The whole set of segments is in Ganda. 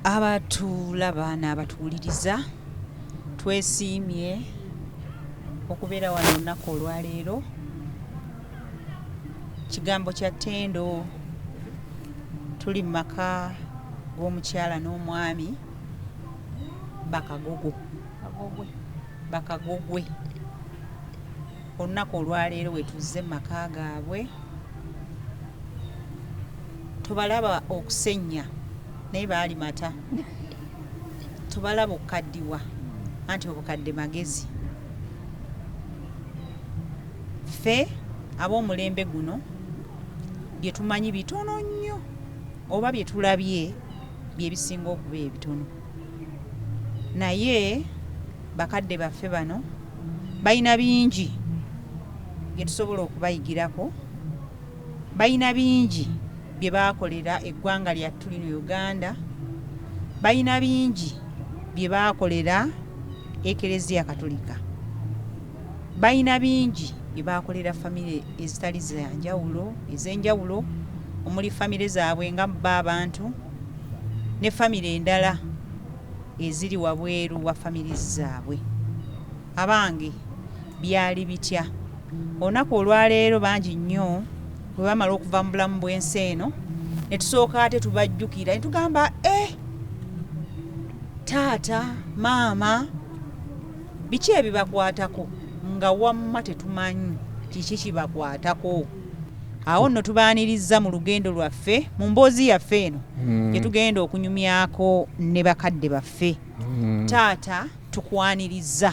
abatulaba n'abatuwuliriza twesiimye okubeera wano olunaku olwaleero. Kigambo kya ttendo, tuli mu maka g'omukyala n'omwami Bakagogwe. Olunaku olwaleero we tuzze mu maka gaabwe, tubalaba okusennya naye baali mata, tubalaba okukaddiwa anti obukadde magezi. Ffe ab'omulembe guno bye tumanyi bitono nnyo, oba bye tulabye bye bisinga okuba ebitono, naye bakadde baffe bano balina bingi bye tusobola okubayigirako, balina bingi bye baakolera eggwanga lyattu lino Uganda, balina bingi bye baakolera Ekereziya Katolika, balina bingi bye baakolera famire ezitali ez'enjawulo omuli famire zaabwe nga bba abantu ne famire endala eziri wabweru wa famire zaabwe. Abange byali bitya? Olunaku olwaleero bangi nnyo bwe bamala okuva mu bulamu bw'ensi eno ne tusooka ate tubajjukira ne tugamba taata, maama, biki ebibakwatako nga wamma tetumanyi kiki kibakwatako. Awo nno tubaaniriza mu lugendo lwaffe mu mboozi yaffe eno gye tugenda okunyumyako ne bakadde baffe. Taata, tukwaniriza,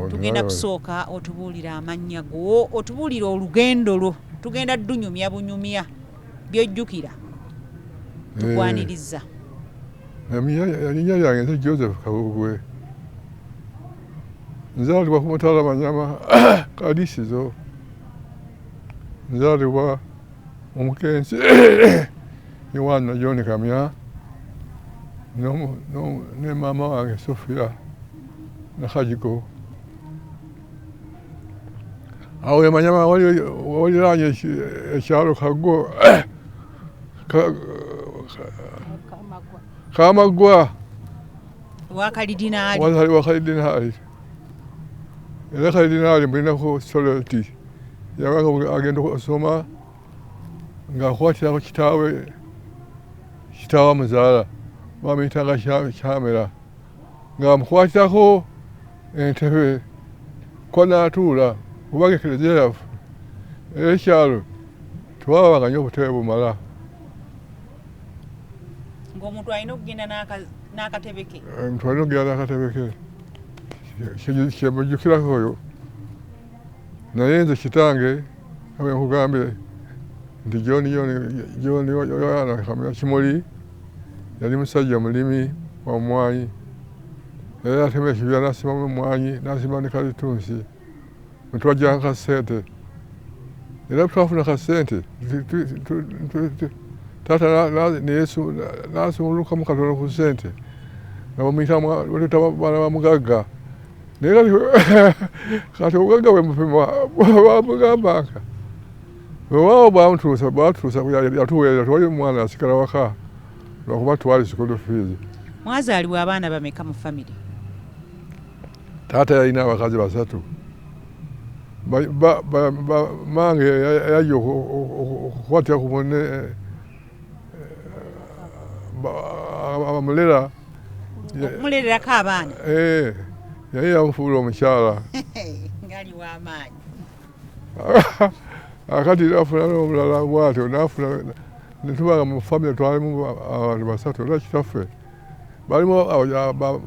tugenda kusooka otubuulira amannya go, otubuulira olugendo lwo, tugenda dunyumya bunyumya byojjukira. Tukwaniriza. Erinnya lyange nze Joseph Kagogwe, nzaalibwa ku Mutala Manyama Kadisizo, nzaalibwa omukensi Yohana John Kamya ne maama wange Sofia Nakajigo. Awo emanyama waliraanye ekyalo Kamagwa Wakalidinaali. Era Kalidinaali mulinako Soloti yabanga agenda okusoma ng'akwatirako kitaawe amuzaala bamuyitanga Kyamera, ng'amukwatirako entebe kwa n'atuula kubanga Ekereziya yaffe era ekyalo tewabanga nnyo obutebe bumala. Ng'omuntu alina okugenda n'akatebe ke. Omuntu alina okugenda n'akatebe ke kyemujjukirako oyo. Naye nze kitange bwe nkugambye nti John Yohana Kamya Kimuli yali musajja mulimi wa mmwanyi, era yatema ekibira n'asimamu emmwanyi n'asima ne kalitunsi ne twajjanga kasente. Era twafuna kasente taata n'asumulukamu katono ku ssente nga bamuyita baana ba mugagga. Naye kati obugagga bwe mupima bamugambanga weewaawo bwatuusa yatuweerera tewali mwana asigala waka lwakuba twali school fees. Mwazaalibwa abaana bameka mu famire? Taata yalina abakazi 3. Mange yajja okukwatira ku munne amulera okumulererako abaana. Yali yamufuula omukyala ngali w'amaanyi. Akati nafuna n'omulala bw'atyo ne tubanga mu famire twalimu abantu 3 era kitaffe balimu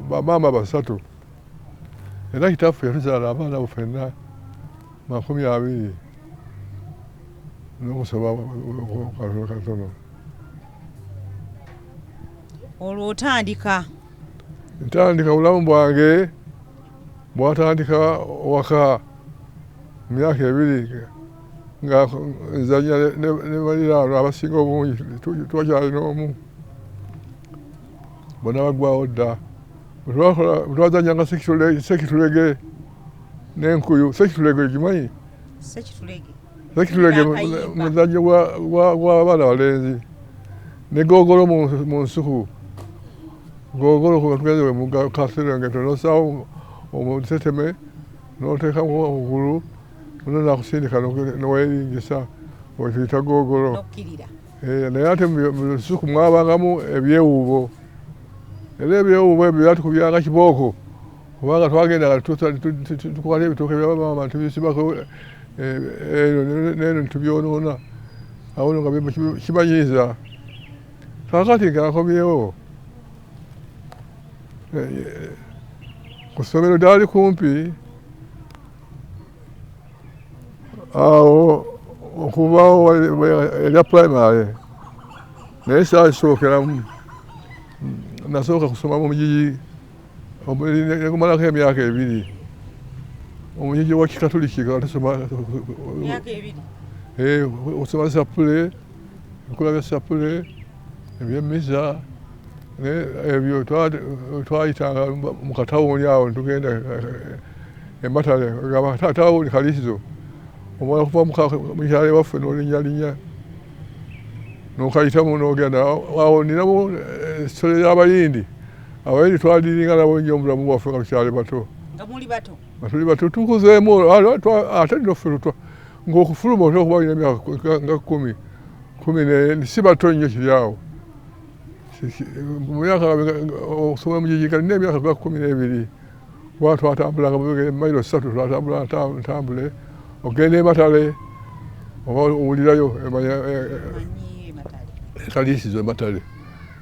bamaama 3 era kitaffe yatuzaala abaana ffenna 20 n'okusoma katono. Olwo otandika obulamu bwange bwatandika waka mu myaka 2 nga nzanya ne baliraano abasinga obungi twakyalina omu, bonna baggwawo dda. Twazanyanga sekitulege n'enkuyu. Sekitulege ogimanyi? Sekitulege muzannyo gw'abaana balenzi ne googolo mu nsuku gogolo ko tugeze mu Kaserengeto n'osaawo omuteteme n'oteekamu okugulu n'onakusindika n'oweeringisa wekiyita gogolo naye ate mu lusuku mwabangamu ebyewuubo era ebyewuubo ebyo byatukubyanga kibooko kubanga twagendaga tukwata ebitooke byabamaama tubisibako neno netubyonoona awono nga kimanyiiza kakati ngakomyewo ku ssomero lyali kumpi awo okuvawo erya primary naye saakisookeramu nasooka kusoma mu mugigi negumalako emyaka 2 omugigi wa kikatuliki osoma sapule ebikola bya sapule ebyemisa ebyo twayitanga mu katawuni awo tugenda ematale tawuni kalisizo omala kuva mukyalo ewaffe n'olinyalinya n'okayitamu n'ogenda awo ninamu essole y'abayindi abayindi twadiringa nabo nnyo omulamu bwaffe nga tukyali bato tuli bato tukuzeemu ate noffe ng'okufuluma otera okuba olina emyaka nga 10 si bato nnyo kiri awo mu myaka okusoma mugigiga nina emyaka ga 12 kuba twatambulanga mayiro 3 twatambula ntambule ogenda ematale oba owulirayo ekaliisizo ematale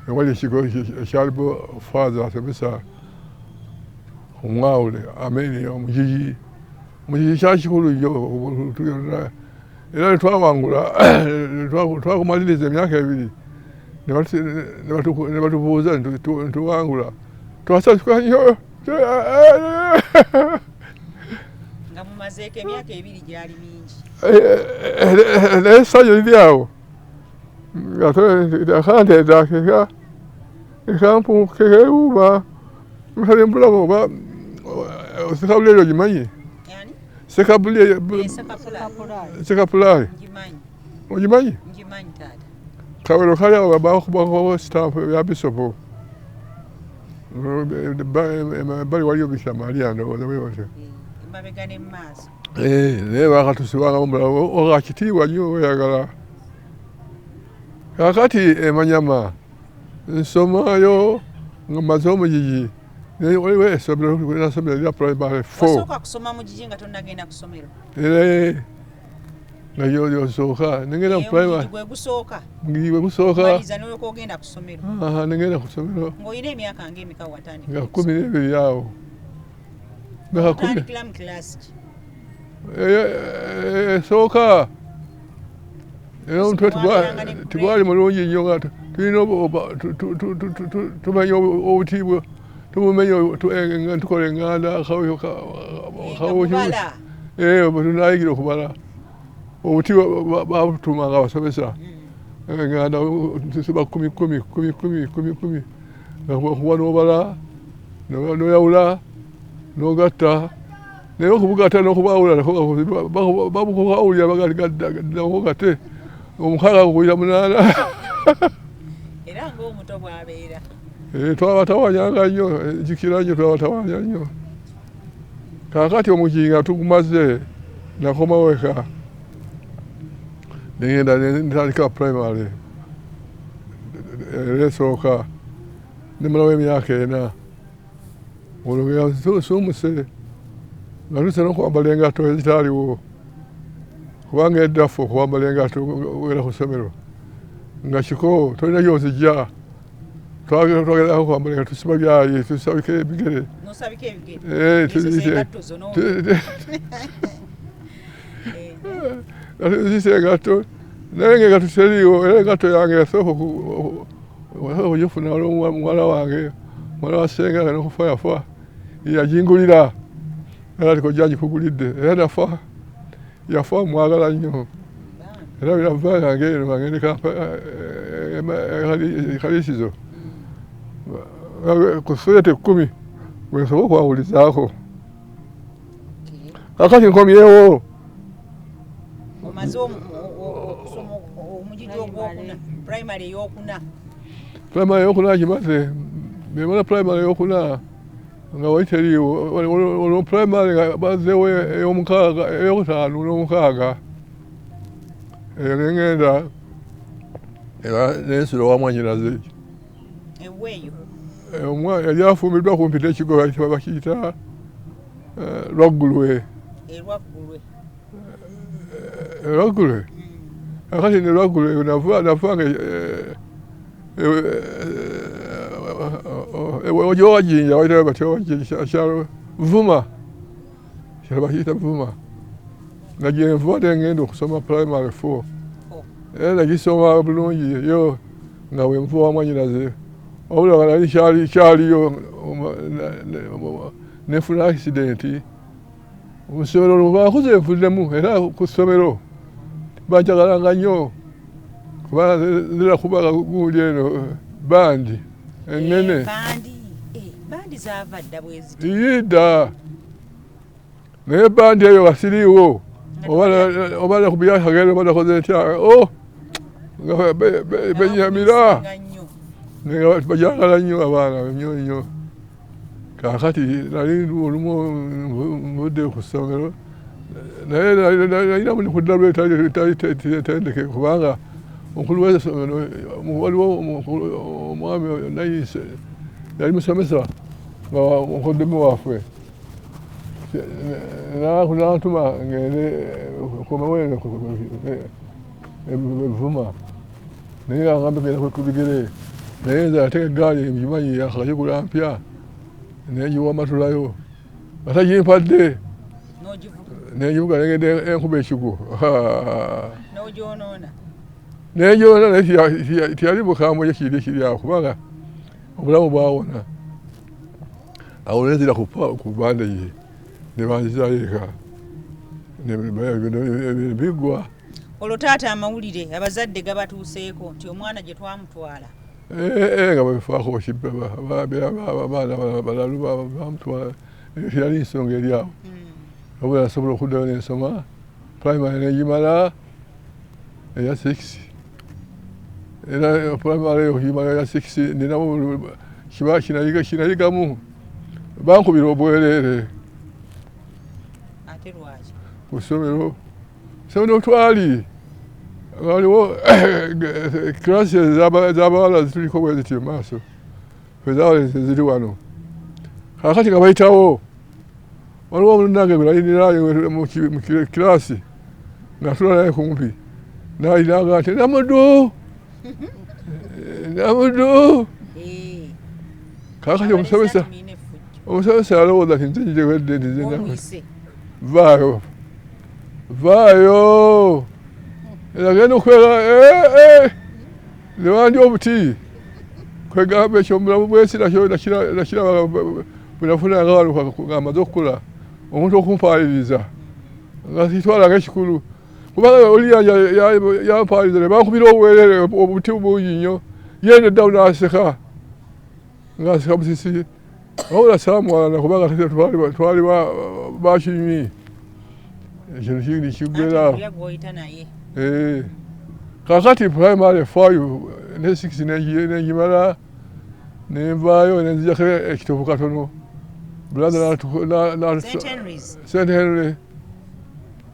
ewali ekigo ekyalimu faaza asemesa omwawule ameni omugigi kyakikulu nnyo era netwawangula twakumaliriza emyaka 2 ne batubuuza nituwangula twasasuka nnyo nga mumazeeko emyaka 2 gyali mingi naye essajja liri awo akanteeta kekewuuba mutale mpulako oba sekabuleri ogimanyi sekapulaari ogimanyi kawero kali awo bakubako sitampu ya bisopo ebbali waliyo bikira Maria ndowooza bwebotyo naye bakatusibanga mulawo okakitiibwa nnyo weyagala kakati emanyama nsomayo nga maze omugigi waliwo essomero nasomero lya primary 4 nga yosooka nengenda mu primary gwe gusooka nengenda ku ssomero nga 12 awo esooka era omutwe tibwali mulungi nnyo nga tulina tumenya obutiibwa tumumenye nga tukola enganda tunayigira okubala obuti babutumanga abasomesa enganda tusiba 10 okuba n'obala n'oyawula n'ogatta naye okubugatta n'okubawula babukawulira bagate omukaaga kugwira 8 era ng'omuto bw'abeera twabatawanyanga nnyo jikira nnyo twabatawanya nnyo kakati omukinga tugumaze nakomawo eka nengenda ntandika primary esooka nemalawo emyaka 4 olwo suumuse nga tutera okwambala engatto ezitaaliwo kubanga eddaffe okwambala engatto wera ku ssomero nga kiko tolina gyozijja twagerako kwambala engatto tusiba byayi tusabika ebigere tuzisa engatto naye ngaengatto teriiwo era engatto yange yasooka okugifuna muwala wange muwala wa ssenga nokufayafa yagingulira era tikojja gikugulidde era nafa yafa mwagala nnyo era biravanga ngeno bagende kalisizo ku sulete 10 bwensobola okwawulizaako kakati nkomyewo omaze omugigi ogwokuna primary eyokuna gimaze bemala primary eyokuna nga waiteriiwo olwo primary nga bazeewo ey'omukaaga ey'okutaano n'omukaaga eyo nengenda era nensula wa mwannyinaze yali afumbiddwa kumpita ekigo bakiyita Lwaggulwe Lwaggulwe akati ne Lwaggulwe navanga ojo wajinja waitaba batyo wajinja kyalo Vuma kyalo bakiyita Vuma nga gyenvadde ngenda okusoma primary 4 era nagisoma bulungi yo nga wenvuwa mwannyinaze wabula nga nali kyaliyo nefuna accidenti mu ssomero olwo baakuze nfuddemu era ku ssomero banjagalanga nnyo kuba nzira kubaga gundi eno bandi ennene iyidda naye bandi eyo wasiriiwo oba kubyakagenda oba nakoze ntya nga benyamira nga bajagala nnyo abaana nnyo nnyo kakati nali olumu nvudde ku ssomero naye nalinamu kudda lwetalitendeke kubanga omukulu w'essomero waliwo omwami nayise yali musomesa nga mukoddemu waffe nantuma ngende komawene Vuma naye agambe ngenda kubigere naye nze ate eggaali ngimanyi akagigula mpya naye ngiwa matulayo ate gimpadde nengivuga negende enkuba ekigo naye gyona naye tiyali bukambwe kiri awo kubanga obulamu bwawona awo nenzira ku bande ye nebanzizayo eka biggwa olwo taata amawulire abazadde gabatuuseeko nti omwana gye twamutwala nga bwefaako abaana balalu bamutwala yali nsonga eri awo wabula nasobola okuddayo nensoma primary negimala eya 6 era primary okugimala eya 6 ninamu kiba kinayigamu bankubira obwereere ku ssomero twali waliwo kilasi ez'abawala zituliko bwe ziti maaso ezawala ziri wano kakati nga bayitawo waliwo omunange gwe nalinirayo mu kilasi nga tula naye kumpi nalinaga nti namudu kakati omusomesa yalowooza nti nze njewedde ndize vaayo agenda okwega newandi obuti kwegamba ekyo omulamu bwensi nakiraba bwenafunanga wano nga amaze okukula omuntu okumpaliriza nga kitwalanga ekikulu kubanga oliya yampaliriza nebankubira obwerere obuti bungi nnyo yene eddawo naseka ngaaseka busisi wabula saamwalana kubanga twali bakinywi ekintu kindi kigwera kakati primary 5 ne 6 nengimala nenvaayo nenzijako ekitovu katono St. Henry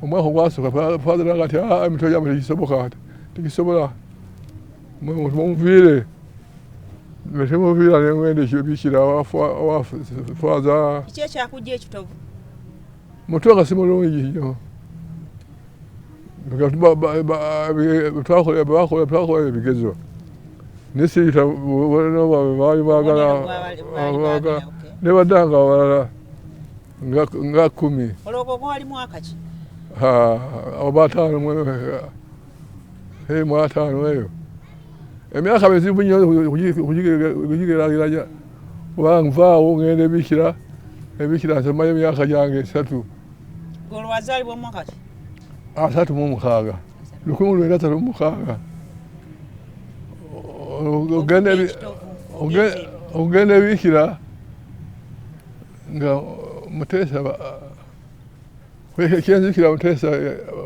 omwaka ogwasooka father nanga ati emito gyamwe tegisoboka tegisobola mumuviire temuviira nengenda ekyobikira wafaza kiki ekyakujja ekitovu mutwe nga si mulungi nnyo twakola ebigezo nesiyita baali baagala nebaddanga abalala nga 10 olwo gwali mwaka ki oba 5 eyo emyaka mizibu nnyo kugigeragiranya kubanga nvaawo ngenda ebikira nsemayo emyaka gyange 3 olwo wazaalibwa mwaka ki 36 1936 ogenda ebikira nga Muteesa kyenzikira Muteesa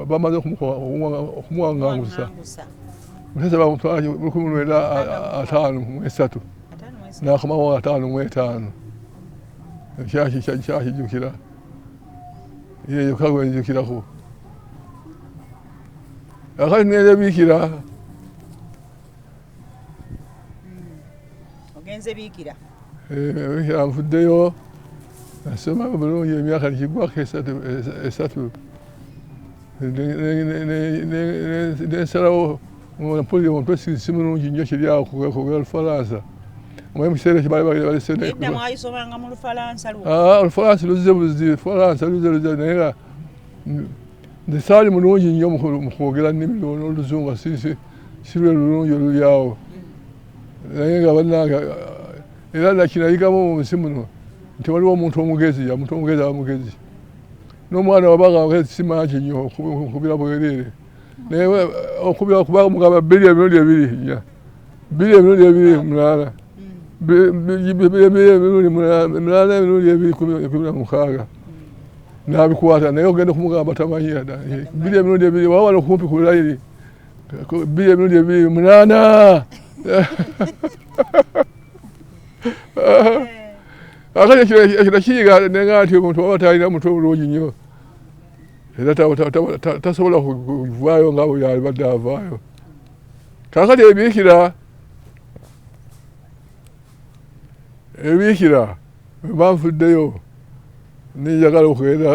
bamaze okumuwangangusa Muteesa bamutwala 1953 n'akomawo 55 kyakijjukira yeyo kagwe njukirako akati nebiikira ogenze biikira biikira nvuddeyo nasoma bulungi emyaka gigwako esatu nensalawo mpulire omuntu si mulungi nnyo kiri awo kugera Lufalansa omanyi mu kiseera edda mwayisomanga mu Lufalansa Olufalansa luzze buzi Lufalansa luzze naye nga nze saali mulungi nnyo mu kwogera nnimi n'Oluzungu si lwe lulungi oluli awo naye nga bannange era nakinayigamu mu nsi muno nti waliwo omuntu omugezi aba mugezi n'omwana wabanga simangi nnyo okubira bwereere naye okubira kuba mugamba 2 emirundi 2 2 emirundi 2 mulala 2 16 n'abikwata naye ogenda kumugamba tamanyi dda 2 emirundi 2 wawala okumpi ku layiri 2 emirundi 2 8 akati ekiro kiyiga nenga nti omuntu waba talina mutwe bulungi nnyo era tasobola kuvaayo nga bwe yalibadde avaayo kakati ebiikira bwe nvuddeyo ninjagala okugenda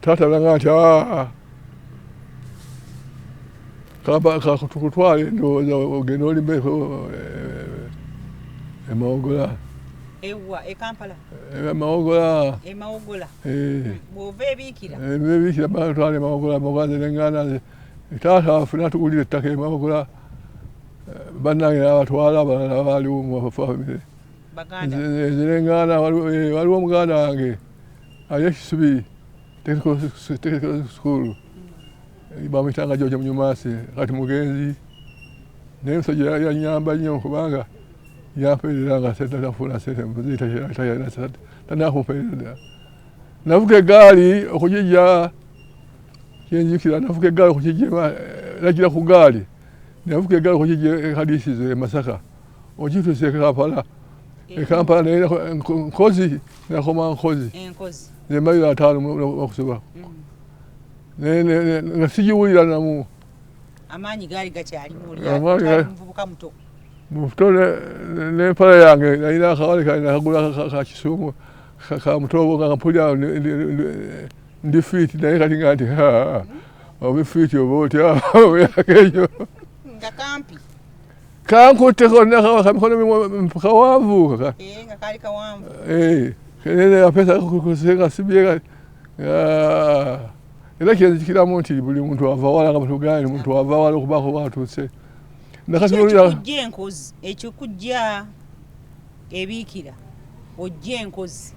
taata nanga nti kakutwale ndowooza ogenda olimbeko Emawogola. Ewa Kampala. Emawogola. Bw'ova ebiikira. Ebiikira batwala Emawogola muganze n'enganda taata afuna tuwulira ettaka Emawogola bannange n'abatwala abalala baaliwo mu famire. Baganda. Nze n'enganda waliwo muganda wange ali Kisubi technical school bamuyitanga George Munyumasi kati mugenzi naye omusajja yannyamba nnyo kubanga yampeerera nga tafuna sente tanakumpeerera navuga eggaali okugijja kyenjukira navuga eggaali okugijja nagira ku gaali navuga eggaali okugijja Kadisizo e Masaka ogituuse Kampala naye Nkozi nakoma Nkozi nze mayiro 5 okusoba nga sigiwulira namu amaanyi gaali gakyalimu muvubuka muto muto n'empala yange nalina akawale kange nakagula ka Kisumu ka mutobo nga mpulira ndi fiiti naye kati nga nti oba fiiti oba otya yakeyo nga kampi kankutteko kamikono kawanvu nga kaali kawanvu kenene apesa kusenga sibye era kyenzikiramu nti buli muntu ava wala nga batugane muntu ava wala okubako batuuse ekikujja enkozi ekikujja ebiikira ojja enkozi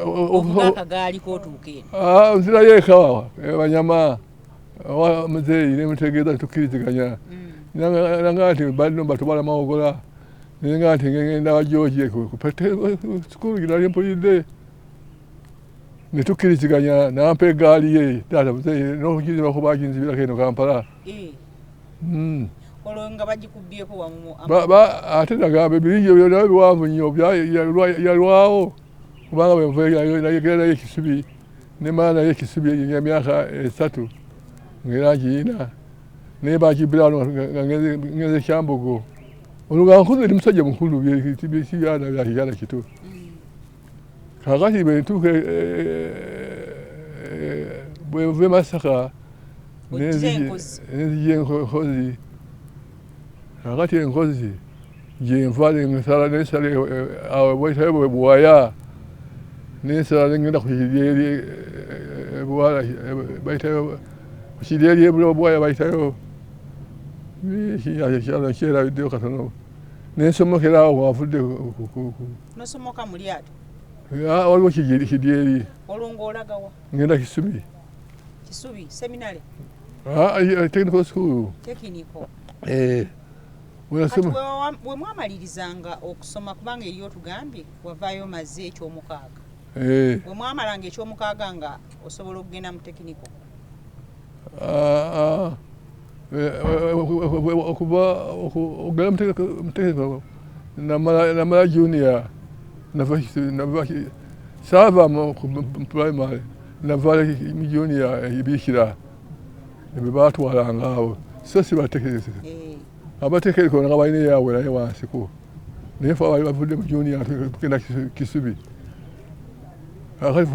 ovuga akagaali kootuuka eno nzirayo eka banyama muzeeyi nemutegeeza tukkiriziganya nanga nti balino batubala Mawogola nenga nti ngenda wa George sukulu ginali mpulidde netukkiriziganya nampa eggaali ye taata muzeeyi n'okugizibako kuba ginzibirako eno Kampala olwo nga bagikubyeko wamu ate nagamba ebirigi ebyo nabyo biwanvu nnyo yalwawo kubanga bwenvuyegera naye Kisubi nemala naye Kisubi emyaka 3 ngera ngiyina naye bakibbira wano nga ngenze Kyambogo olwo nga nkozi eri musajja mukulu byana byakiganda kito kakati bwentuuka bwenva e Masaka nenzija enkozi kakati enkozi gyenva nensala awo bwaitayo bwewaya nensala nengenda kukiryeri bwala baitayo kukiryeri bwaya baitayo kyalo kyerabiddeyo katono nensomokera awo wavudde nosomoka mu lyato waliwo kiryeri olwo ng'olagawa ngenda Kisubi seminary technical school we mwamalirizanga okusoma kubanga eri otugambye wavaayo maze ekyomukaaga we mwamalanga ekyomukaaga nga osobola okugenda mu tekiniko okuva ogala muteekeko namala junior saava mu primary nava mu junior ebikira ebyo baatwalanga abo so si batekereze abatekereko nga balina eyaabwe naye wansiko naye fe abali bavudde mu junior tugenda Kisubi akati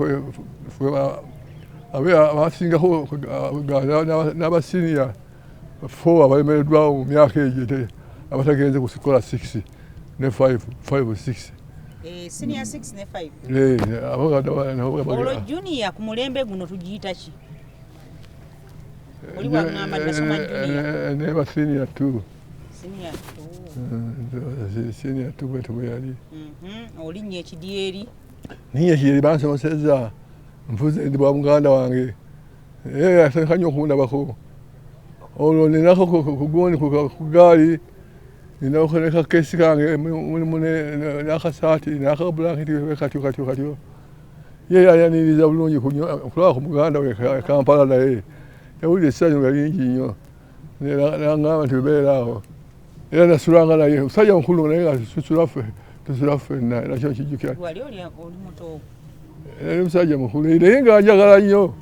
abasingako n'abasiniya 4 abalemereddwawo mu myaka egyo abatagenze kusikola 6 ne 5 or 6 senior 6 ne 5 olwo junior ku mulembe guno tugiyita ki oli wagamba nasoma junior neba senior 2 senior 2 senior 2 bwetu bwe yali olinnye ekidyeri ninye kiri bansomesezza nfuze ndi bwa muganda wange ateekanye okundabako olwo ninako kugoni ku gaali ninako nekakesi kange mulimu n'akasaati n'akabulanketi katyo ye yayaniriza bulungi kulaba ku muganda we Kampala naye yawulira essanyu nga lingi nnyo nangamba nti bebeera awo era nasulanga naye musajja mukulu naye nga tusula ffenna nakyo nkijjukira yali musajja mukulu naye nga njagala nnyo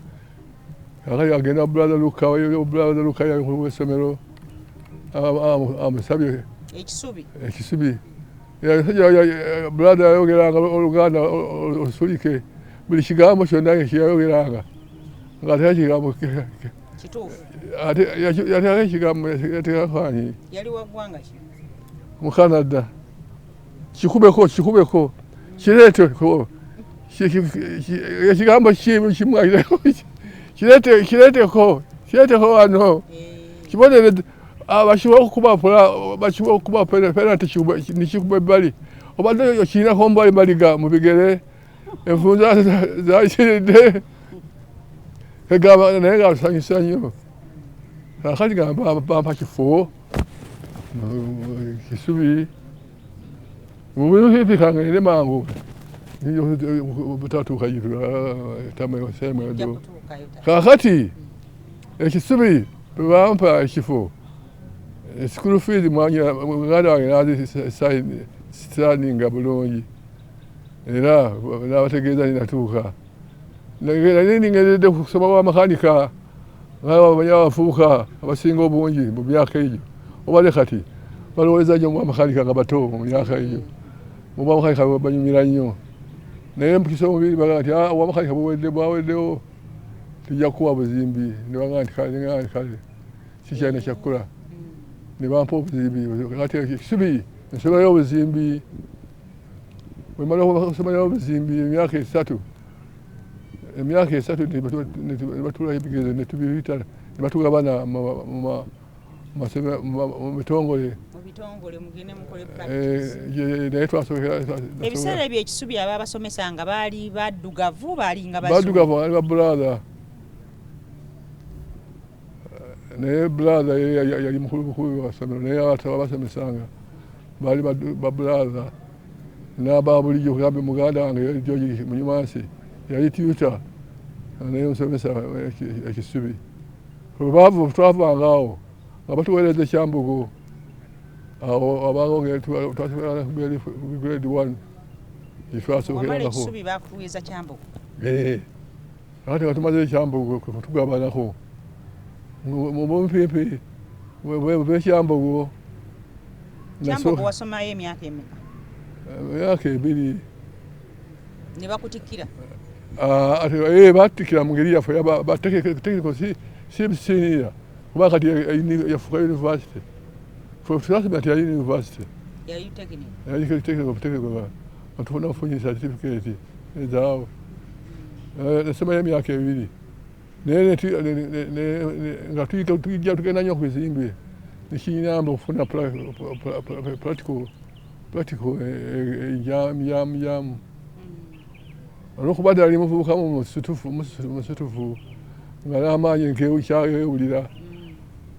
akali agenda brother Luka yali mukulu w'essomero amusabye ekisubi brother yayogeranga oluganda olusulike buli kigambo kyonna kyeyayogeranga ng'ate ekigambo yateeka ekigambo yateekakwani mu Canada kikubeko kireeteko ekigambo kimu kireeteko wano kibonere bakiwa okuba penalty nikikuba ebbali obadde kirinako mbaliga mu bigere enfunza zakiridde egamba naye nga lusanyusa nnyo akati nga bampa kifo Kisubi mubipikange ere mangu butatuuka tamesemwedo kakati ekisubi bwebampa ekifo school fees muganda wange nazisaninga bulungi era nabategeeza ninatuuka nali ningeredde kusoma bwa makanika ngabanya abafuuka abasinga obungi mu myaka egyo obale kati balowooza nnyo mu makanika nga bato mu myaka egyo mu bwamakanika banyumira nnyo naye mukisa omubiri bagaa nti obwamakanika bwaweddewo tujja kuwa buzimbi nebagaa nti kale sikyalina kyakkola ne bampa obuzimbi kati Kisubi nsomerayo obuzimbi wemala okusomerayo obuzimbi emyaka 3 nebatulayo ebigezo netubiyita nebatugabana mu bitongole naye twasomera ebiseera ebyo Ekisubi ababasomesanga baali baddugavu balinga baddugavu ali babrother naye brother yali mukulu wasomero naye abasomesanga baali babrother n'aba bulijjo kugambe muganda wange George Munyumansi yali tutor naye musomesa Ekisubi twavanga awo nga batuweereza ekyambugo awo abange twasomera grade 1 ifasookerangako ate nga tumaze ekyambugo tugabanako mubumpiimpi bwekyambugo wasomayo emyaka emeka emyaka 2 ne bakutikkira batikkira mu ngeri yaffe batekeko siniya kuba kati yafuuka university twasomera tiyali university tekeko atufuna kufunyisa certificate ezaawo nasomayo emyaka 2 naye nga tujja tugenda nnyo ku bizimbe nekinyamba okufuna practical enjamu olwokuba ddala limuvubukamu musitufu nga n'amaanyi nkekyawulira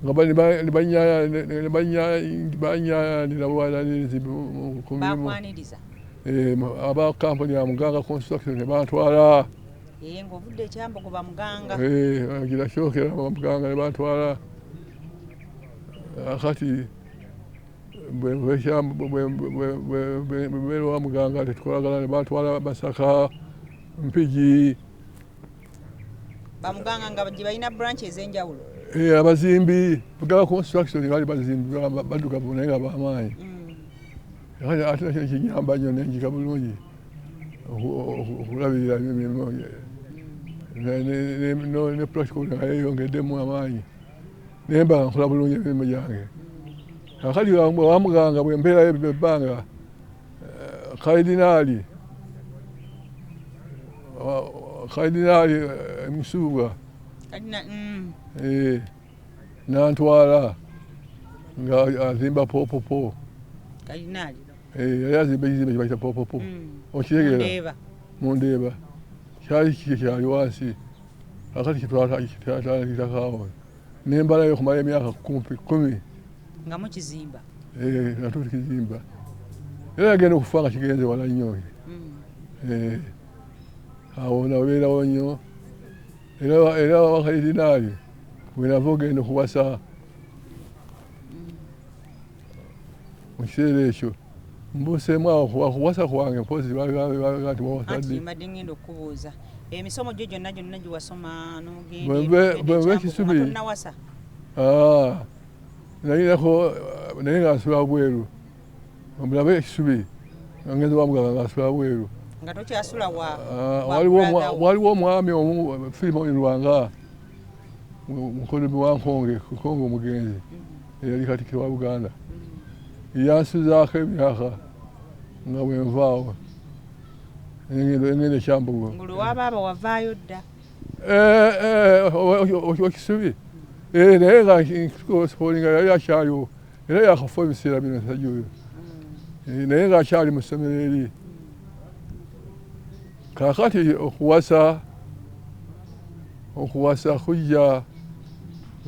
nga banyanira bwananirizi ku mirimu aba kampuni ya Muganga construction ne bantwala ng'ovudde ekyambugo bamuganga gira kyokera bamuganga ne bantwala kati bwe wa muganga tetukolagana ne batwala Masaka Mpigi bamuganga nga gye balina branch ez'enjawulo abazimbi bagala construction bali bazimbi baddugavu naye nga bamaanyi ate nakyo kinyamba nnyo nenjika bulungi okulabirira emirimu ne practical nga yeyongeddemu amaanyi naye mba nkola bulungi emirimu gyange akali wa muganga bwe mbeerayo ebbanga Karidinaali Musuubwa nantwala nga azimba popopo yali azimba ekizimbe kibayita popopo okitegeera Mundeeba kyali kyali wansi akati kitwatakaawo nembalayo okumala emyaka 10 nga mukizimba nga tukizimba era yagenda okufa nga kigenze wala nnyo awo nabeerawo nnyo era Wakaridinaali bwenava ogenda okuwasa mu kiseera ekyo mbuuseemu awo kuwasa kwange mpozi nti wawasadde mbadde ngenda okubuuza emisomo gyo gyonna giwasoma bwe Kisubi nalinako naye nga nsula bweru omulabe Ekisubi ngenze wamuganga nga nsula bweru nga tokyasula waliwo omwami omu Filimoni Lwanga mukodomi wa Nkonge omugenzi eyali Katikkiro wa Buganda yansuzaako emyaka nga bwenvaawo engenda ekyambugo nguluwabaaba wavaayo dda Kisubi naye nga spolinga yali akyaliwo era yakafa ebiseera bino sajja oyo naye nga akyali mu ssomero eri kakati okuwasa kujja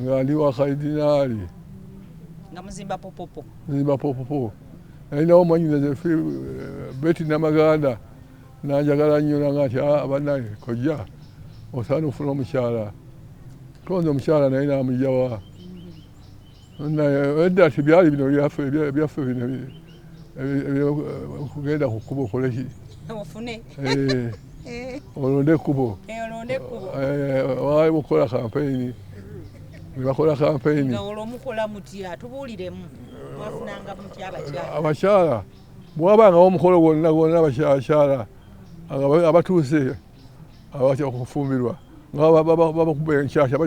nga ndi Wakaridinaali nga muzimba popopo nalinawo omwanyinaze Betty Namaganda nanjagala nnyo nanga nti abannaye kojja osaana ofuna omukyala tonze omukyala naye namugjawa edda tibyali bino byaffe bino kugenda ku kkubo okoleki olonde ekkubo waliwo okukola kampeyini nebakola kampeyini abakyala bwabangawo omukolo gwonna abakyala abatuuse okufumbirwa nga babakuba enkyakya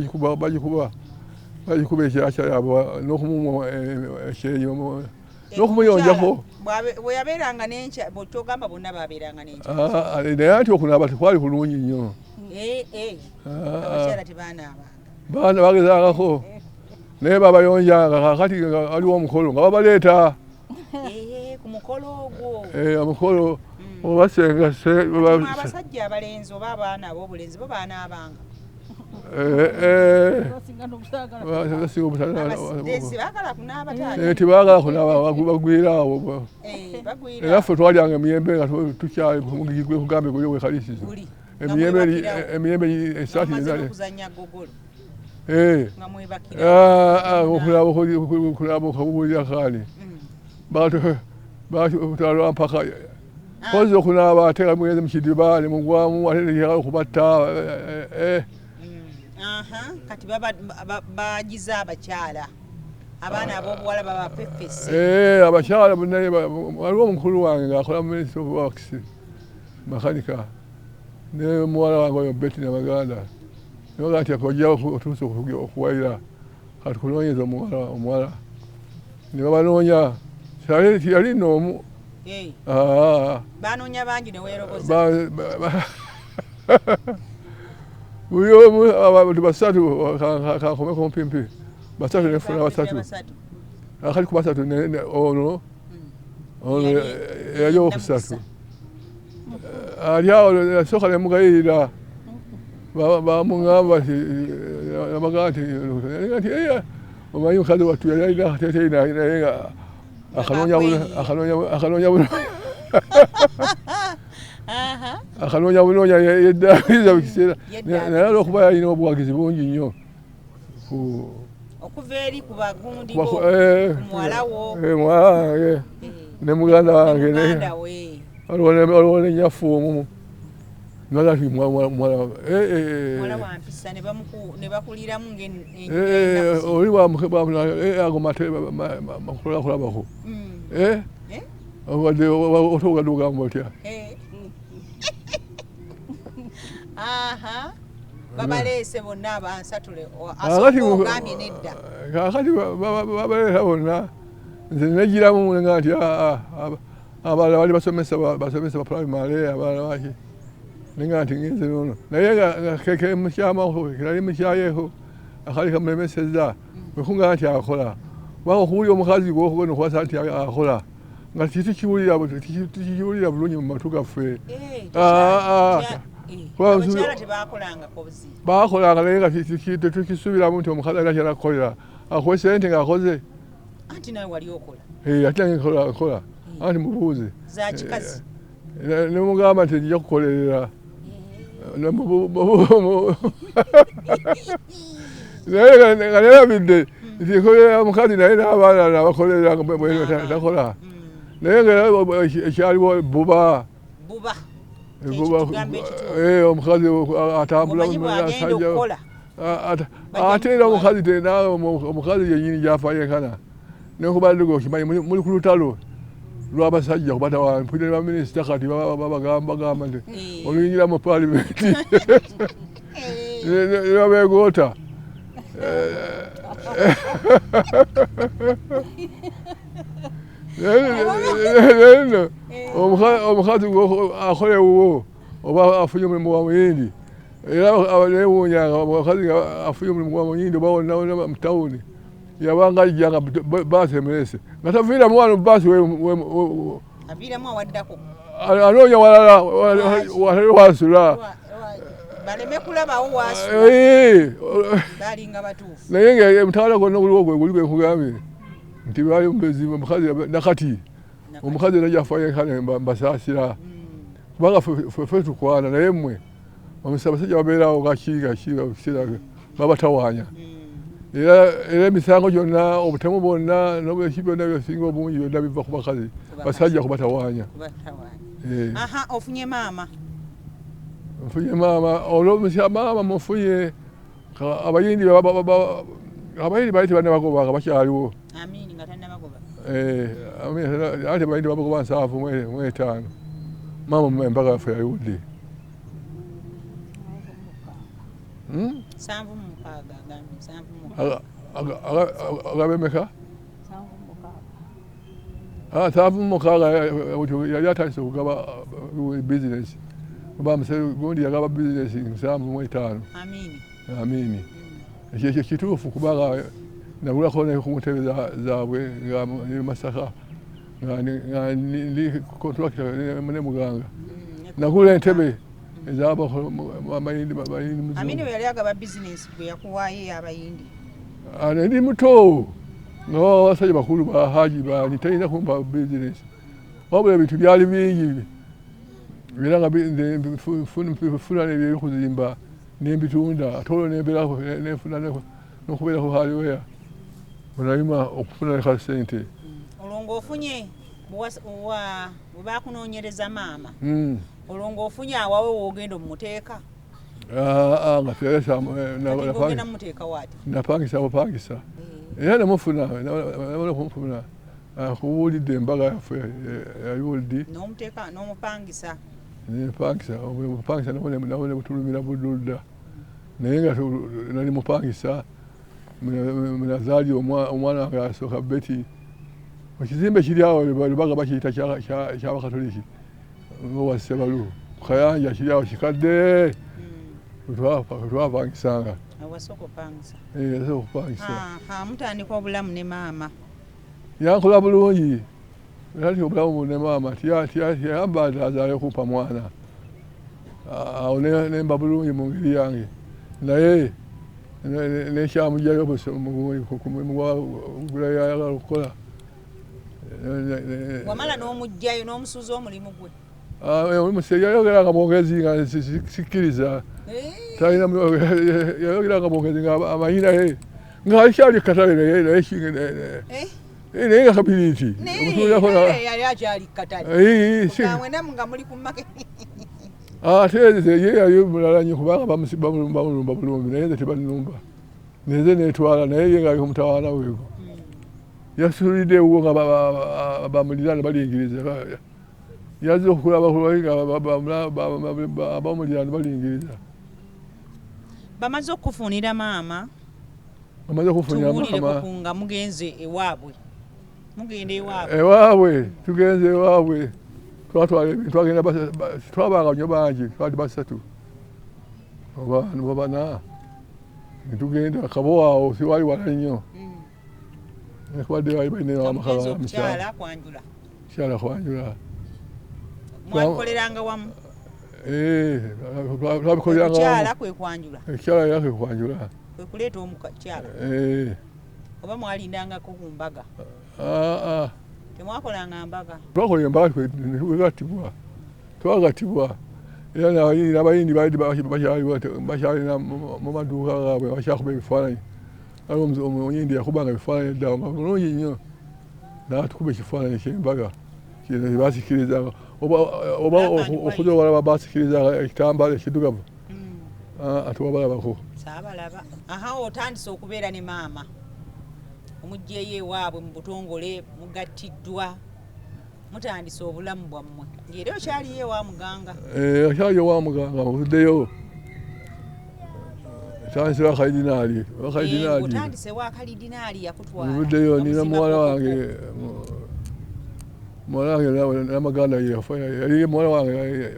bagikuba ekyakya yaabwe n'okumumwa ekyenyi n'okumuyonjako bweyabeeranga n'enkya kyogamba bonna babeeranga n'enkya naye anti okunaaba tekwali kulungi nnyo abakyala tebaanaabanga baana bagezangako naye babayonjanga kakati waliwo omukolo nga babaleeta ku mukolo ogwo omukolo obasenga abasajja abalenzi oba abaana ab'obulenzi bo baanaabanga tebagala kunaaba bagwira awo era ffe twalyanga emiyembe nga tukyali kugambe guli wekalisizo emiyembe esaati okulaba okabubulira kaani batwalwa mpaka kozi okunaaba ate nga mugenze mukidiba ne mugwamu ate nekala okubatta kati bagize abakyala abaana ab'obuwala babapepese abakyala waliwo omukulu wange ng'akola mu Ministry of Works makanika ne muwala wange oyo Betty Namaganda noga nti akojja otuuse okuwayira kati kunoonyeza omuwala ne babanoonya yali n'omu banoonya bangi ne weeroboza buli omu abantu basatu kankomeko mpimpi basatu nefuna basatu akali ku basatu ono yali owokusatu ali awo yasooka nemugayirira bamuŋŋamba namagaa nti omanyi mukazi wattu yali alina akateeteeyi naye nga akanoonya bunoonya yeddaabiriza mu kiseera naye olwokuba yalina obuwagizi bungi nnyo okuva eri ku bagundi bo muwala wo muwala wange ne muganda wange waliwo ne nyafuumu muwala wampisa ne bakuliramu oli ago makulakulabako otogadde ogamba otya babaleese bonna abansatule ogambye nedda kakati babaleesa bonna nze negiramu nga nti abalala bali basomesa ba primary abalala baki nenga nti ngenze nono naye nga keke mukyamaho kirali mukyayeho akali kamulemeseza wekunga nti akola waba okuwulira omukazi gwokugenda okuwasa nti akola nga tikiwulira bulungi mu matu gaffe bakolanga naye nga tetukisubiramu nti omukazi alina kyalakukolera akuwe sente ngaakoze ate nawe wali okola ate nange nkola anti mubuuze nemugamba nti njja kukolerera naye nga nerabidde nti nkolera omukazi naye n'abaana nabakolerera takola naye nga ekyaliwo buba omukazi atambula ate era omukazi nawe omukazi yenyini gyafa yenkana nekubadde okimanyi muli ku lutalo lw'abasajja kubatawa mpulira ne baminisita kati bagamba nti oluyingira mu paalimenti ne babeegoota nno omukazi akolewuwo oba afunye omulimu gwa muyindi era newuunyanga omukazi nga afunye omulimu gwa muyindi oba wonna mu tawuni yabanga ajjanga baasi emerese nga taviiramu wano baasi anoonya walala watali wasula naye nga emutawala gonna guliwo gwe nkugambye nti bali mubezimba omukazi nakati omukazi era gyafayenkane mbasaasira kubanga ffe tukwana naye mmwe abasajja babeerawo gakiga babatawaanya era emisango gyonna obutemu bwonna n'obweki byonna byosinga obungi byonna biva ku bakazi basajja kubatawaanya ofunye maama maama mufunye abayindi baali tebannabagoba bakyaliwo ate bayindi babagoba 7 maama embaga yaffe yaliwudde agabemeka 7 yali atandise okugaba bizinesi gundi yagaba bizinesi 75 amini ekyo kituufu kubanga nabulako ku ntebe zaabwe nga Masaka nga ndi kontrakita ne muganga nagula entebe Amini yali agaba bizinesi gwe yakuwaayo abayindi ndi muto nga abasajja bakulu ba Haji bani talina kumpa bizinesi wabula ebintu byali bingi era nga funa nebyekuzimba nembitunda ate olwo nembeerako nefuna nokubeerako haliweya onalima okufuna ka sente olwo ng'ofunye bwe bakunoonyereza maama olwo ng'ofunye awawe woogenda omumuteeka nga muteeka waati napangisa bupangisa era namufuna kuwulidde embaga yaffe yayiwulidde n'omupangisa opangisa nabone butulumira budulda naye nga nali mupangisa munazaali omwana wange asooka Beti ekizimbe kiri awo lubaga bakiyita kyabakatoliki owa Ssebalu kayanja kiri awo kikadde twapangisanga okupangisa mutandika obulamu ne maama yankola bulungi ati obulamu ne maama tiyamba nti azaale kumpa mwana awo nemba bulungi mu ngeri yange naye nekyamugjayo gula yayagala okukola wamala n'omugjayo n'omusuuza omulimu gwe yayogeranga mwogezi nga sikkiriza yayogeranga mwogezi nga amanyi naye nga kyali katale naye naye nga kabiriiti yali akyali katale nga muli ku maketi ate ye yali mulala nnyo kubanga bamulumba bulumbi naye nze tebanumba neze netwala naye ye ngaali kumutawaana weeko yasuliddewo nga bamuliraano balingiriza yazze okulaba abamuliraano balingiriza bamaze okufunira maama bamaze okufunira maama nga mugenze ewaabwe mugenda ewaabwe tugenze ewaabwe twagenda twabanga nnyo bangi twali basatu oba bana netugenda kabo awo siwali wala nnyo nekubadde bali balina mukyala kwanjula mwabikoleranga wamu twabikoleranga kwe kwanjula ekyala era kwe kwanjula kwe kuleeta omukyala oba mwalindangako ku mbaga temwakolanga mbaga twakola embaga twagatibwa era n'abayindi bakyalina mu maduuka gaabwe bakyakuba ebifaananyi ali omuyindi yakubanga ebifaananyi eddawo nga bulungi nnyo naatukuba ekifaananyi ky'embaga kino basikirizanga oba okuza obalaba basikirizanga ekitambaala ekiddugavu ate wabalabako saabalaba otandise okubeera ne maama omugyeyo ewaabwe mu butongole mugattiddwa mutandise obulamu bwammwe ng'era okyaliyo ewa muganga akyaliyo ewa muganga muvuddeyo tandise wakalidinaali otandise wakalidinaali yakutwala muvuddeyo nina muwala wange namaganda yali muwala wange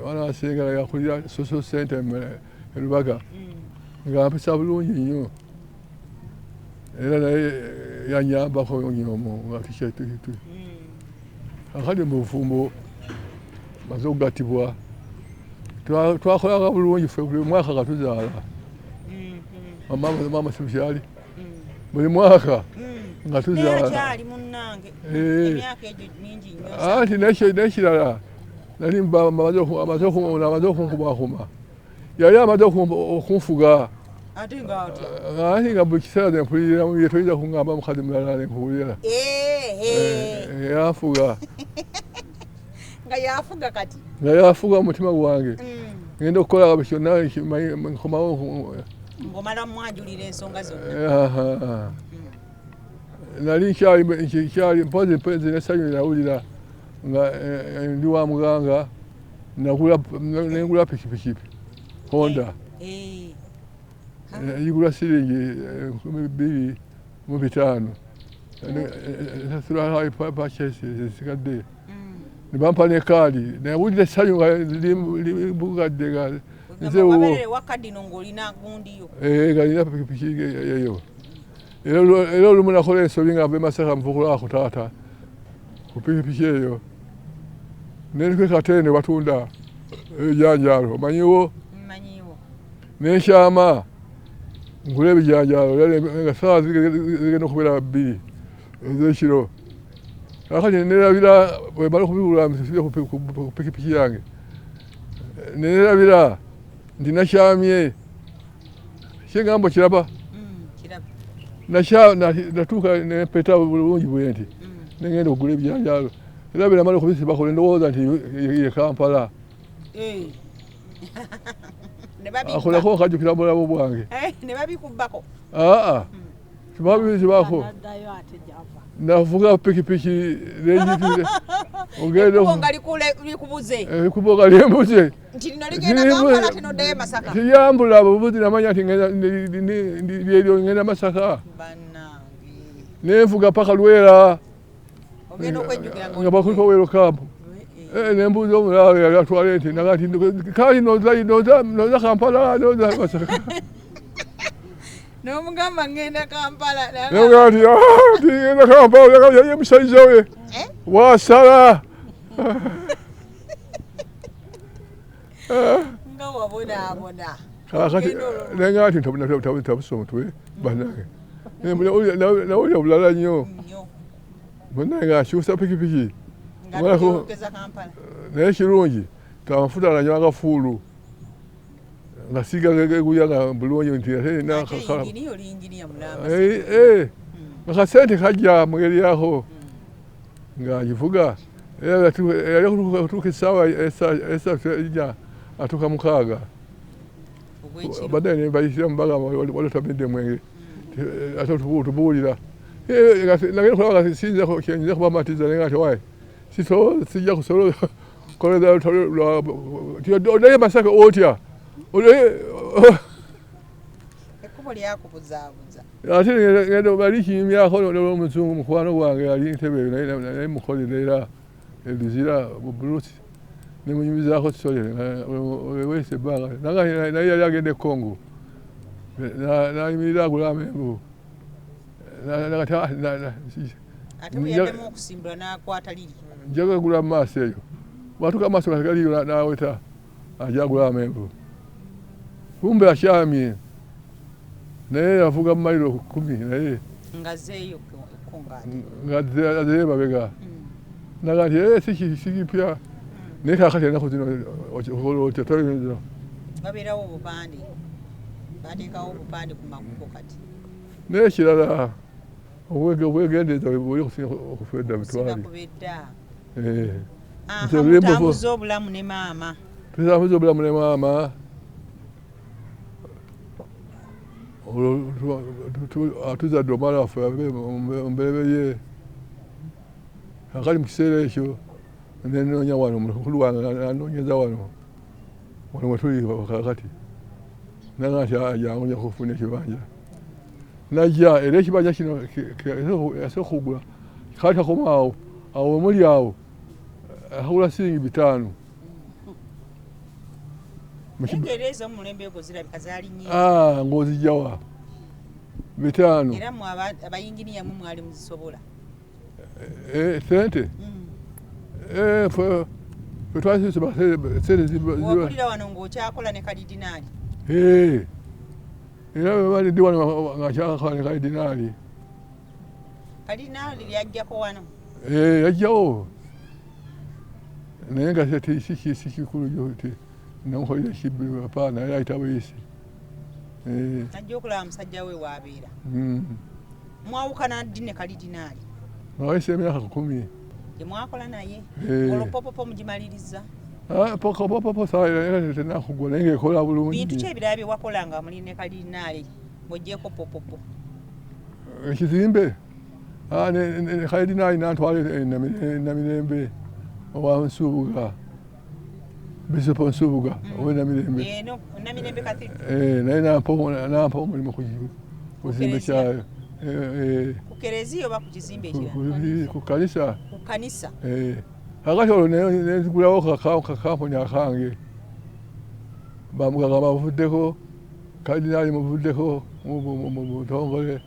wanasengera yakulira social center e Lubaga nga mpisa bulungi nnyo era naye yanyambako nnyo nga tukyetuyitwe akali mu bufumbo maze okugattibwa twakolanga bulungi ffe buli mwaka nga tuzaala mama sibukyali buli mwaka nga tuzaala anti nekirala nali amaze okunkubakuma yali amaze okunfuga ate nga buli kiseera nempuliriramu ye toyinza kuŋŋamba mukazi mulala nenkuwulira yanfuga nga yafuga mu mutima gwange ngenda okukola buli kyonna nkomawo ng'omala mwajulira ensonga zonna nali nkyali mpozi nze nessanyu nawulira nga ndi wa muganga nengula pikipiki Honda yigula siringi 2,500 nsasula purchase zisigadde nebampa nekaadi nawulira essanyu nga libugadde nga galina pikipiki eyo era olumu nakola ensobi nga nve Masaka nvukulako taata ku pikipiki eyo nendiku ekatende batunda ebijanjaalo omanyiwo nenkyama ngula ebijanjaalo nga saawa zigenda okubeera 2 ez'ekiro kakati nerabira bwemala okubibula nsibire ku pikipiki yange nerabira nti nakyamye kyeŋŋamba kiraba natuuka nempeta bulungi bwe nti nengenda okugula ebijanjaalo era biramala okubisibako ndowooza nti ye Kampala akolako nkajjukira bulamu bwange tibabizibako navuga pikipiki nenjikire ekubo nga lyembuze tiyambula bubuzi namanya nti lyeryo ngenda Masaka nenvuga paka Lwera nga bakuliko Wero Camp nembuuza omulaalo yali atwala ente nagati kali noza Kampala noza Masaka nomugamba ngenda Kampala nti ngenda Kampala yaye musaiza we wasala nga wabonaabona kakati nenga nti tabusoma omutwe banange nawulira bulala nnyo bonna nga akyusa pikipiki naye kirungi tamafuta nanywanga fuulu nga sigala geguyanga bulungi nti nga kasente kajja mu ngeri yako nga ngivuga yali okutuuka essaawa esatu ejja atuuka 6 badde ne bayisira mu bagamba wali otamidde mwenge ate tubuulira nagenda kulaba nga siyinza kyenyiza kubamatiza naye nga ati wayi sijja kusobola koleza odaye Masaka otya ekkubo lyakubuzaabuza ate ngenda balikinyumyako n'omuzungu mukwano gwange yali Ntebe naye mukolera era eluzira mu Buluusi ne munyumizaako sole weese ebbanga naye yali agenda e Congo n'ayimirira agula amenvu ate bwe yaddemu okusimbula n'akwata liri njaga gula mu maaso eyo bwatuuka mu maaso galiyo n'aweta ajja agula amenvu kumbe akyamye naye avuga mu mayiro 10 naye nga zeeyo azeye mabega naga nti sikipya naye kakati ennaku zino otya toyinza babeerawo obupande bateekawo obupande ku makubo kati naye ekirala obwegendeeza buli okufedda bitwali mutambuza obulamu ne maama tutambuza obulamu ne maama tuzadde omwana waffe omubereye akali mu kiseera ekyo nenoonya wano mukulu wange anoonyeza wano wetuli kakati naga nti ajangu nja kufuna ekibanja najja era ekibanja kino yasooka okugula kali kakomaawo awo omuli awo akagula siringi 5 engereza omulembe ogwo zirabika zaali nnyingi ng'ozijjawa 5 era mu abayinginiya mu mwali muzisobola sente fwe twasisoma wogulira wano ng'okyakola ne kalidinaali era bwebalidde wano nga kyakakola ne kalidinaali kalidinaali lyajjako wano yajjawo naye nga sikikulu ti namukolera ekibbi apaana yali ayita buyisi najja okulaba musajja we waabeera mwawukana ddi ne kalidinaali awayise emyaka 10 temwakola naye olopopopo mugimaliriza popopo sawa tenakugwa naye ngaekola bulungi bintu ki ebirala bye wakola nga muli ne kalidinaali ng'oggyeko popopo ekizimbe kalidinaali nantwala Namirembe owa Nsubuga Bishop Nsubuga ow'Namirembe Namirembe naye nampa omulimu ku kizimbe kyayo ku kereziya oba ku kizimbe ekirala ku kanisa kakati olwo nezigulawo kakampuni akange bamugamba bavuddeko kalidinaali muvuddeko mu butongole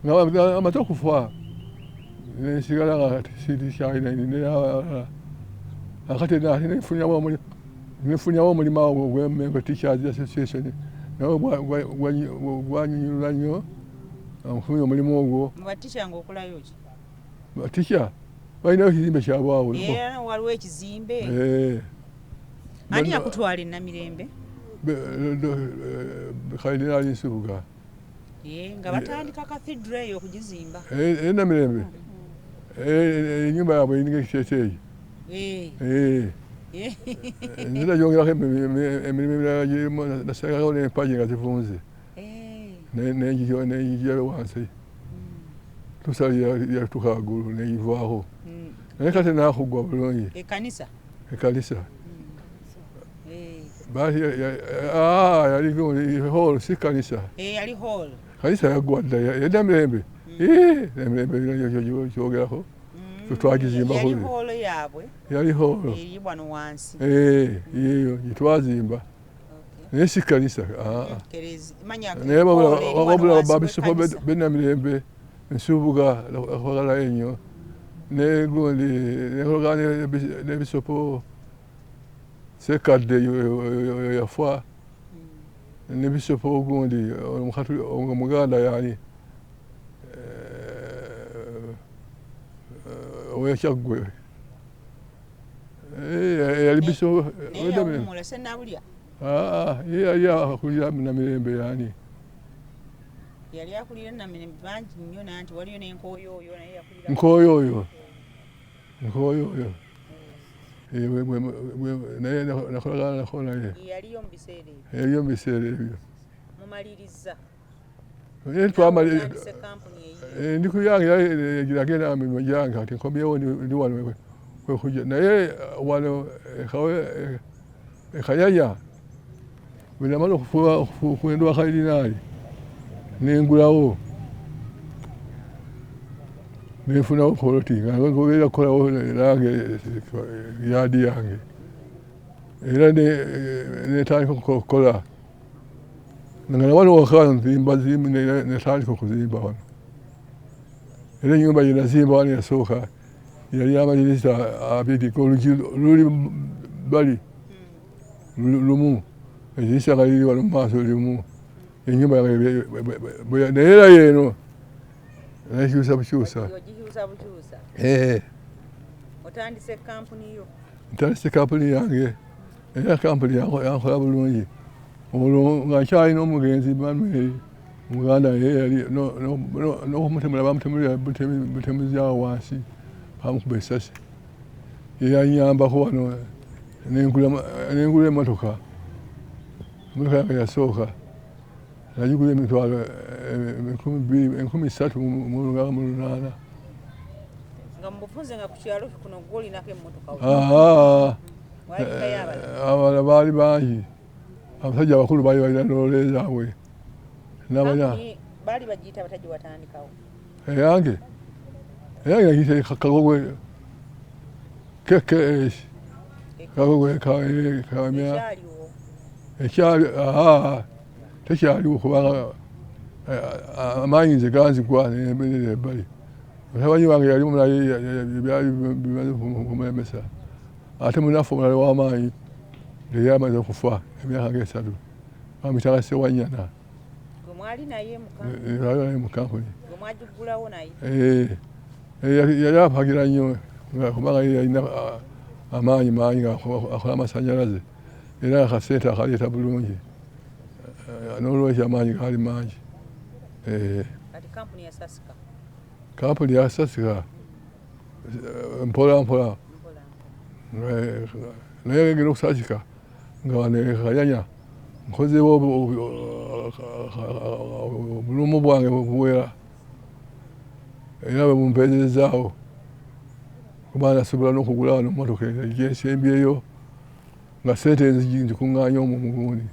nga amaze okufa nensigala nga sikyalina akati nefunyawo omulimu awo gw'Emmengo Teachers Association nawe gwanyunyulwa nnyo nfunye omulimu ogwo mubatisha ng'okolayo ki batisha balinayo ekizimbe kyabwe awo waliwo ekizimbe ani yakutwala e Namirembe kalidinaali Nsubuga nga batandika cathedral eyo okugizimba Namirembe ennyumba yaabwe erininga ekiteeteeyi nzira gyongerako emirimu emirala girimu nasagawo n'empagi nga zivunze nengijabe wansi tusala yatuuka waggulu negivaaho naye kati nakugwa bulungi ekanisa yali hall si kanisa yali hall kanisa yaggwa dda Namirembe Namirembe kyogerako twagizimbako yali holo yeyo gitwazimba naye si kanisa naye wabula babisopo b'Namirembe Nsubuga akwagalayo ennyo negundi nekolagana n'ebisopo Sekadde yafa n'ebisopo ogundi omuganda yani owekyaggwe yali bisopo Ye yali akulira Namirembe yani. Yali akulira Namirembe bangi nnyo nanti waliyo n'enkooyo oyo naye yakulira. Nkooyo oyo. Naye nakolagana nako naye. Yaliyo mu biseera ebyo. Yaliyo mu biseera ebyo. Mumaliriza. Ndi ku yange yagenda amirimu gyange kati nkomyewo ndi wano kwekujja naye wano ekayaya bwe namala okufuendwa kalinaali nengulawo nenfunawo poloti nga ngobeera kukolawo nange yaadi yange era netandika okukola nga nawano waka nzimba netandika okuzimba wano era ennyumba yenazimba wano yasooka yali amadinisa abiri luli bali lumu edinisa nga liri wano mumaaso limu ennyumba naye era yeeno nagikyusa bukyusa. Otandise kampuni yo? Ntandise kampuni yange era kampuni yankola bulungi olwo nga nkyalina omugenzi Manuel muganda yali n'okumutemula bamutemulira butemuzyawo wansi bamukuba essasi yeyanyambako wano nengula emmotoka yange yasooka nagigula emitwalo 3,800. Nga mubufunze nga ku kyalo kuno gw'olinako emmotoka? Abala baali bangi abasajja abakulu baali balina loole zaabwe. Baali bagiyita batajja watandikawo? Eyange nagiyita Kagogwe KKS Kagogwe Kawemya ekyali tekyaliwo kubanga amaanyi nze ganzigwa nembeerera ebbali. Mutabani wange yali mulayi byali bimaze kumulemesa ate munafu omulala w'amaanyi yali amaze okufa emyaka nga 3 bamuyitanga Ssewanyana. Mwali naye mu kampuni. Mwagigulawo naye? Yali apagira nnyo kubanga yalina amaanyi mangi akola amasanyalaze era akasente akaleeta bulungi n'olwekyo amaanyi gaali mangi. Kati kampuni yasasika? Kampuni yasasika mpola naye egenda okusasika nga wano Kayanya nkozeewo obulumu bwange buwera era bwe bumpeerezaawo kuba nasobola n'okugula wano emmotoka egyensembyeyo nga sente nzikuŋŋaanya omwo mu gundi.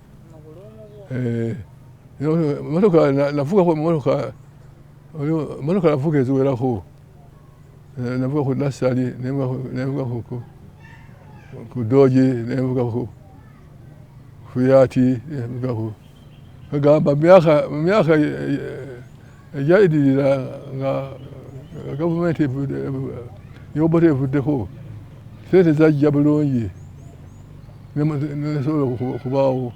Emmotoka navugako emmotoka navuga eziwerako. Navuga ku Nassali nevuga ku Dodge nevuga ku Fiat nevuga agamba mu myaka egyayitiririra nga gavumenti y'Obote evuddeko sente zajja bulungi nesobola okubaawo.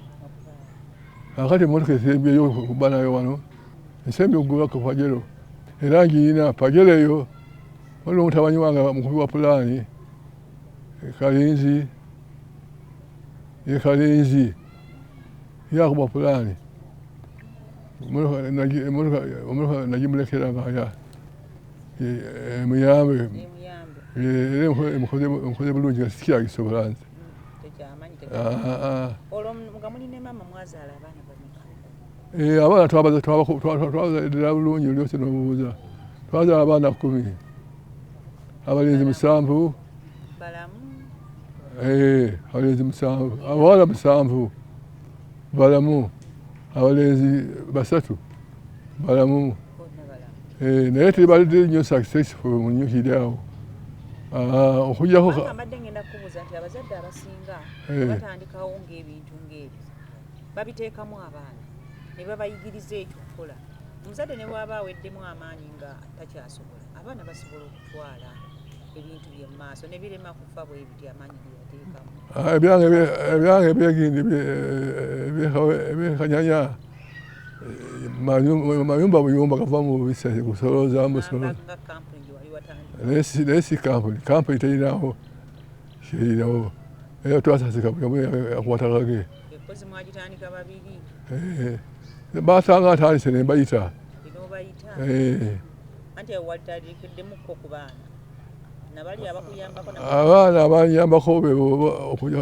Akati emmotoka esembyeyo okuba nayo wano ensembye okugula ku Pajero era ngiyina Pajero eyo waliwo omutabanyi wange mukubi wa pulaani Kalinzi yakuba pulaani emmotoka nagimulekera nga emuyambe era emukoze bulungi nga sikyagisobola nze. Olwo nga muli ne maama mwazaala abaana bameka? Abaana twabazadira bulungi olyose n'obuuza. Twazaala abaana 10. Abalenzi 7. Balamu? Abalenzi 7. Abawala 7 balamu. Abalenzi 3 balamu. Naye tebali nnyo successful mu nnyukiri awo. Okujjako mbadde ngenda kubuuza nti abazadde abasinga batandikawo ng'ebintu ng'ebyo babiteekamu abaana ne babayigiriza ekyo kukola. Omuzadde ne bw'aba aweddemu amaanyi nga takyasobola abaana basobola okutwala ebintu bye mu maaso ne birema kufa bwe biti amaanyi ge yateekamu. Ebyange ebyegindi ebyekanyanya mayumba buyumba gava mu bubisa kusolooza musolo. Naye si kampuni terinawo kyerinawo era twasasika buli omu yakwatagage Kozi mwagitandika babiri. Basanga atandise ne mbayita. Bino bayita. Anti walitandikiddemuko ku baana. Nabali abakuyambako na abaana abanyambako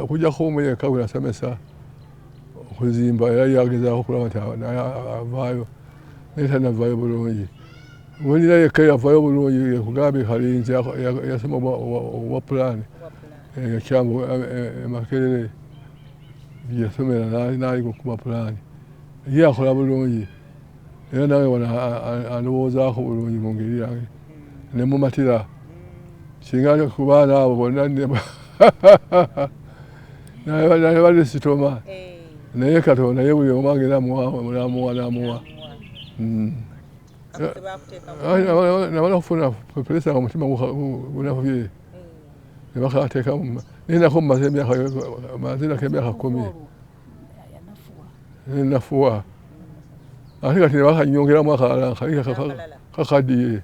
okujjako omu yekka gwe yasomesa okuzimba era yagezaako okulaba nti avaayo naye tanavaayo bulungi. Wenina yekka yavaayo bulungi ekugambye Kalinzi yasoma obwa pulaani yakyanga Makerere yasomera n'aliga okuba pulaani ye akola bulungi era nawe wano andowoozaako bulungi mu ngeri yange ne mumatira singa ku baana abo bonna naye balisitoma naye Katonda ye buli omu agenda n'amuwa namala okufuna puresa nga omutima gunakubye ne bakateekamu naye nako mmaze emyaka 10 nafuwa ate kati ne bakanyongeramu akalala kakaddiye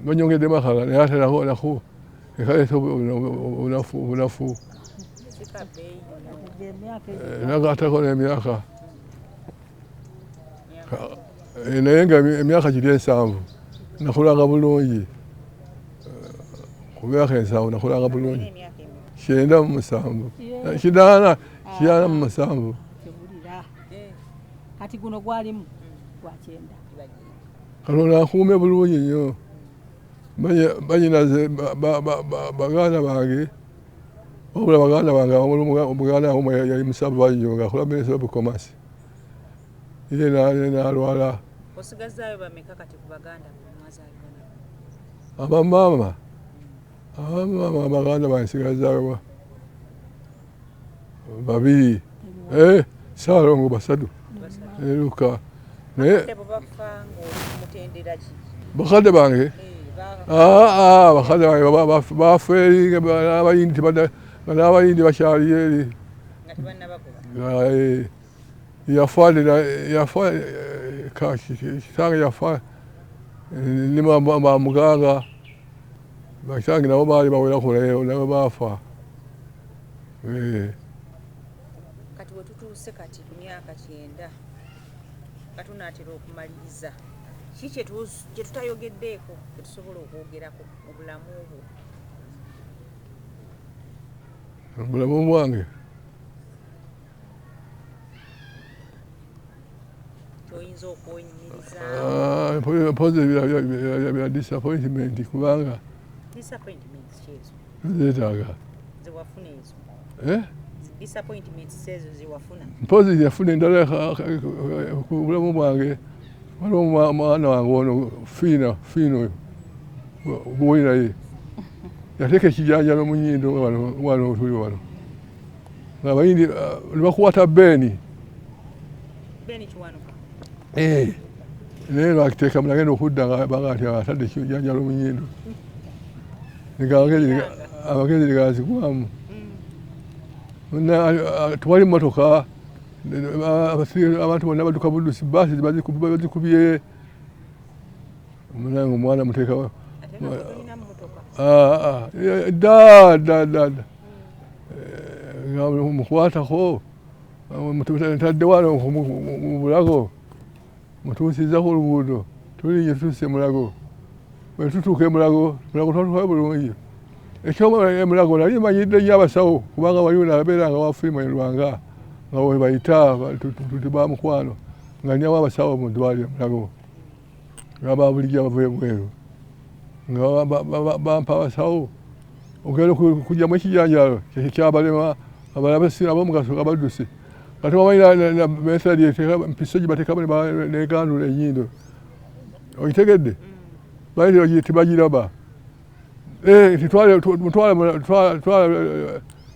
banyongeddemu akalala naye ate nako ekaleeta obunafu nagatako n'emyaka naye nga emyaka giri 7 nakolanga bulungi ku myaka 7 nakolanga bulungi 97 8 97 kati guno gwalimu gwa 9 Katonda akuume bulungi nnyo banyinaze baganda bange wabula baganda bange omuganda omu yali musabwayo ng'akola minisita w'obukomasi ye n'alwala. Osigazaayo bameka kati ku baganda abamama abaganda bansigazaayo 2 Ssaalongo 3 Luka naye bakadde bange bakadde bange bafa eri n'abayindi bakyali eri yafa kitange yafa ni bamuganga bakitange nabo baali bawerako nabo baafa. Kati we tutuuse kati ku myaka 9 katunaatera okumaliriza ki kye tutayogeddeeko kye tusobola okwogerako mu bulamu bwo? Obulamu bwange kyoyinza okwenyumiriza mpozi bya disappointment kubanga zeetaaga zewafuna ezo mpozi yafuna endala ku bulamu bwange. Waliwo mwana wange ono fiino buwinaye yateeka ekijanjalo mu nnyindo wano tuli wano ng'abayindi ne bakwata beeni naye ng'akiteeka nagenda okudda nga nti atadde ekijanjalo mu nnyindo amagezi negazigwamu. Tewali mmotoka abantu bonna badduka buddusi baasi bazikubye munange omwana muteeka dda nga mukwatako ntadde wano mu Bulago mutuusiza ku luguudo tulinye tutuuse Mulago bwe tutuuka Mulago twatukayo bulungi ekyomulago nali manyidde nnyo abasawo kubanga waliwo nabeeranga wa Freeman Lwanga nga we bayita ba mukwano nga nyawo abasawo mu ddwaliro Mulago ngaba bulijjo abavuye bweru nga bampa abasawo ogenda okugyamu ekijanjalo kyabalema abalala ab'omugaso nga baddusi kati bamanyi na methodi mpiso gye bateekamu negandula ennyindo ogitegedde bali tebagiraba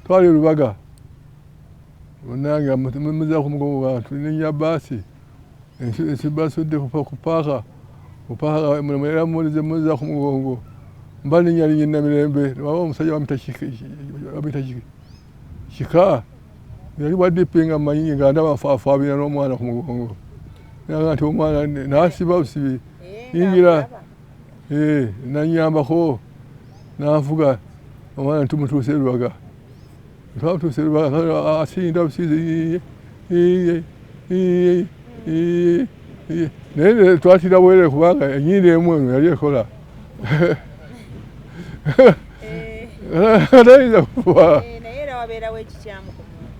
twale Lubaga munange muza ku mugongo bantu nenya baasi ensibasudde ku paaka era mulize muza ku mugongo mba ninyalinye Namirembe waba omusajja bamita kika yali wadipinga manyinyi nga ndaba afaabira n'omwana ku mugongo naga nti omwana nasiba busibi yingira nanyambako n'avuga omwana tumutuuse Lubaga. Twamutuuse Lubaga asinda busizi naye twatira bwere kubanga enyindo emu eno yali ekola atayinza kufa. Naye era wabeerawo ekikyamu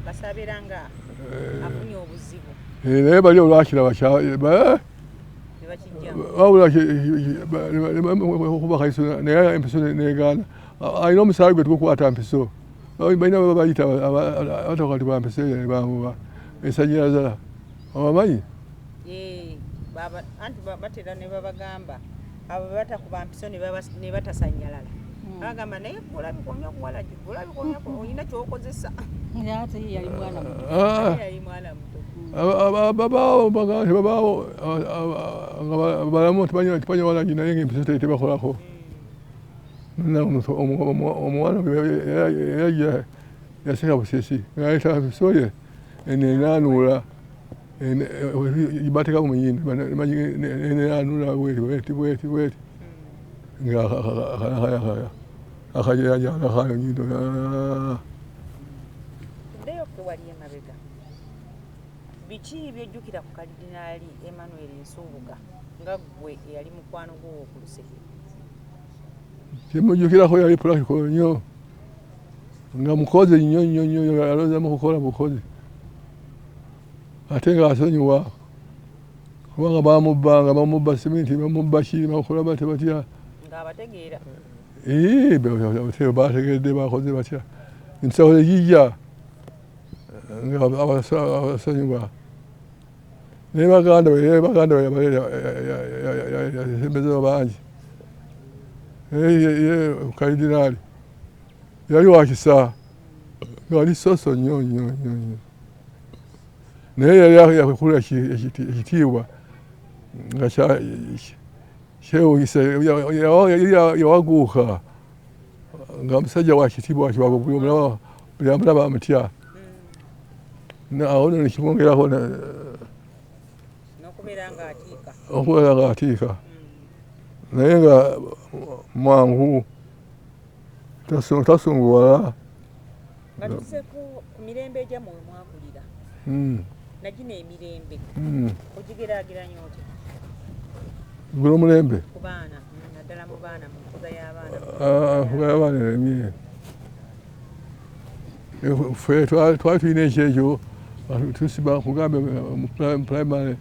basabeera nga afunye obuzibu. Naye bali olwakiraba wabula kuba kaiso naye empiso negaana. Alina omusaala gwe tugukwata mpiso. Balina baba bayita abatakati ba mpiso eyo bamuba esanyiraza. Obamanyi? Anti batera ne babagamba abo batakuba mpiso ne batasanyalala. Bagamba naye olabikomya kuwala olabikomya olina kyokozesa. Ate yali mwana muto. Yali mwana muto. Babaawo balamu tupanya wala naye ng'empiso tebakolako. Omwana yaseka busesi ng'aleeta mpiso ye eneenaanula bateekamu muyindi eneenaanula bweti ng'akajayajala kayo nyindo. Tuddeyo ku wali emabega. Biki byojjukira ku Kalidinaali Emmanuel Nsubuga nga ggwe eyali mukwano gwo ku Luseke? Kyemujjukirako yali practical nnyo nga mukozi nnyo aloozamu kukola bukozi ate ng'asonyiwa kubanga bamubba simenti bamubba ki bakola batya batya ng'abategeera bategedde bakoze batya ensawo egijja ng'abasonyiwa naye baganda yasembezebwa bangi. Kalidinaali yali wakisa ng'ali soso nnyo naye yali yakulira ekitiibwa nga kyewuyisa yawaguuka nga musajja wa kitiibwa kiwago buli amulaba amutya. Awo nno nekimwongerako okubeera ng'atiika naye nga mwangu tasunguwala. Nga tuze ku mirembe egyammwe we mwakulira nagino emirembe ogigeraageranya otya? Gula omulembe ku baana naddala mu baana mu nkuza y'abaana y'abaana emye ffe twali tulina ekyekyo tusiba kugambe mu primary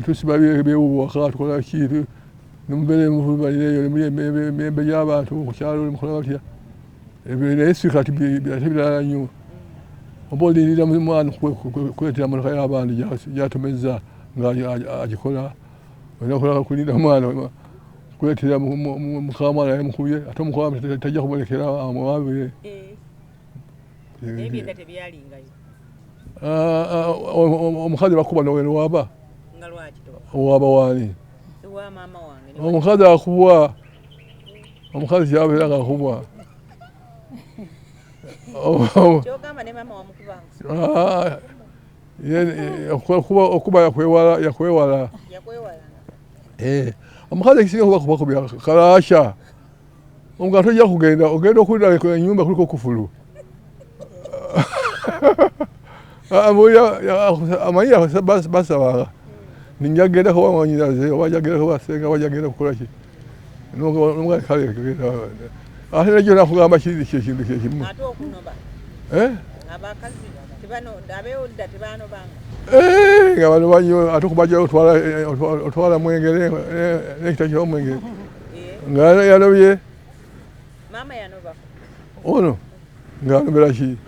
tusiba byewuwaka tukola ki nemubeera emuvubalireyo emirembe gy'abantu ku kyalo mukola batya naye si kati ate birala nnyo. Oba olindirira mwana kuleetera motoka y'abandi gyatomeza ng'agikola olina kulinda mwana kuleetera mukamwana yamukubye ate omukama tajja kubonekera amwabire. Naye byenda tebyalingayo. Omukazi bakuba nowaba nga lwaki owaba waani? Ewa maama wange. Omukazi akubwa omukazi kyabeera ng'akubwa. Kyogamba ne maama wamukubanga? Okuba yakwewala. Omukazi ekisinga kubakubya kalaasha nga tojja kugenda ogenda okulira ennyumba kuliko kufulu. Amanyi basabanga ninjagendako bamanyiraze oba jagendako basenga oba jagenda kukola ki nomugale kale ate najjo nakugamba kiri kyekintu kyekimu. Ate okunoba abakazi abeewulira tebanobanga nga banoba nnyo ate okubaja otwala mwengere nekita kyomwengere nga yanobye maama yanobako ono ng'anobera ki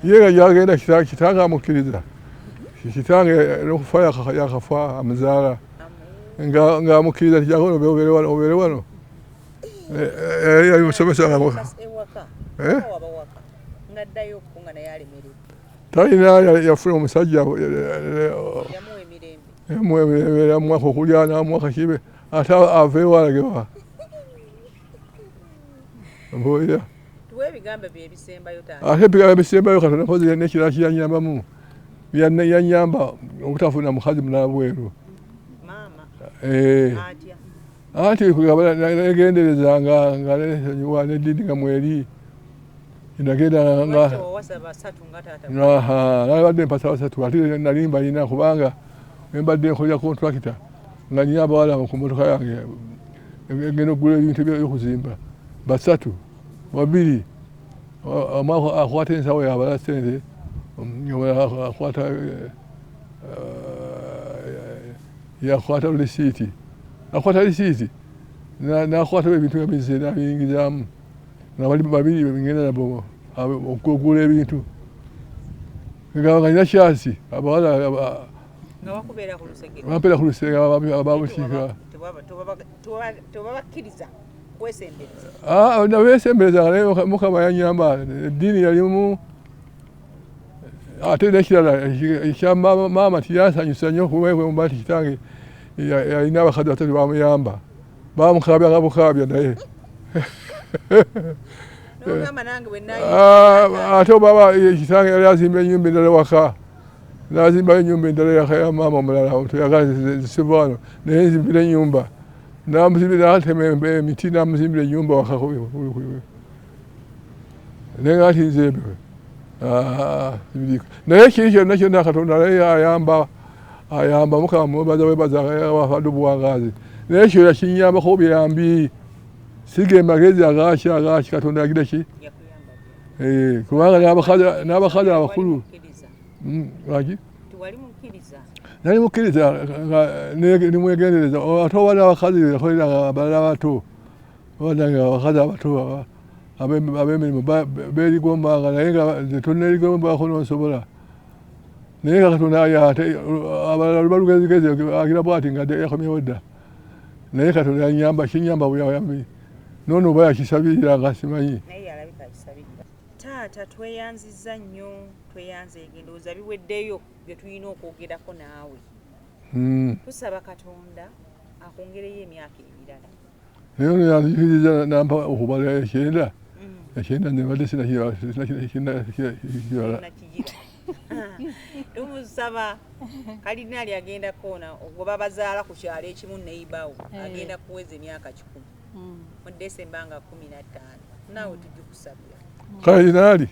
ye nga gyagenda kitange amukkiriza kitange n'okufa yakafa amuzaala ng'amukkiriza tijako obeere wano yali musomesa talina yafuna omusajja yamuwa emirembe yamuwaka okulya namuwaka kibe ate ava ewalagewa mbuulira ate ebigambo ebisembayo Katonda mpozi n'ekirala kiyanyambamu yanyamba obutafuna mukazi munabweru ate nagendereza nga nedini nga mweri nagenda nabadde mpasa basatu ate nali mbalina kubanga mbadde nkolera kontrakita nga nina abawala ku motoka yange egenda okugula ebintu byokuzimba basatu babiri akwata ensawo yabala sente yakwata lisiiti akwata lisiiti nakwata ebintu nga bize nabiyingizaamu nga babiri ngenda nabo okugula ebintu nga nina kyasi abawala bampeera ku lusenge ababukiika nabesembereza naye mukama yanyamba eddiini yalimu ate nekirala ekya maama tiyansanyusa nnyo kuba nti kitange yalina abakazi batatu bamuyamba bamukabya bukabya naye ate obaba kitange yali azimba ennyumba endala waka nazimbayo ennyumba endala yaka ya maama omulala toyagala zisiva wano naye nzimbira ennyumba natema emiti namuzimbira ennyumba waka naye nga ati nzembe naye kiri kyonna kyonna Katonda naye ayamba mukama mwebaza wafadde obuwangazi naye ekyo yakinyambako obuyambi sige magezi agaki Katonda yagira ki kubanga n'abakazi abakulu nali mukkiriza nimwegendereza ate oba n'abakazi akoleranga balala bato obananga abakazi abato ab'emirimu beerigombanga naye nga tonneerigombako nonsobola naye nga Katonda abalala luba lugezigezi agira bwati nga yakomyewo dda naye Katonda yanyamba kinyamba buyambi noono oba yakisabirira nga simanyi taata tweyanziza nnyo tweyanze endowooza biweddeyo bye tulina okwogerako naawe tusaba Katonda akwongereyo emyaka emirala naye ono yanzikiriza nampa okubala ekyenda nebadde sinakirala tumusaba kalinaali agenda koona ogoba bazaala ku kyalo ekimu neibawo agenda kuweza emyaka 10 mu Desemba nga 15 naawe tugikusabira kalinaali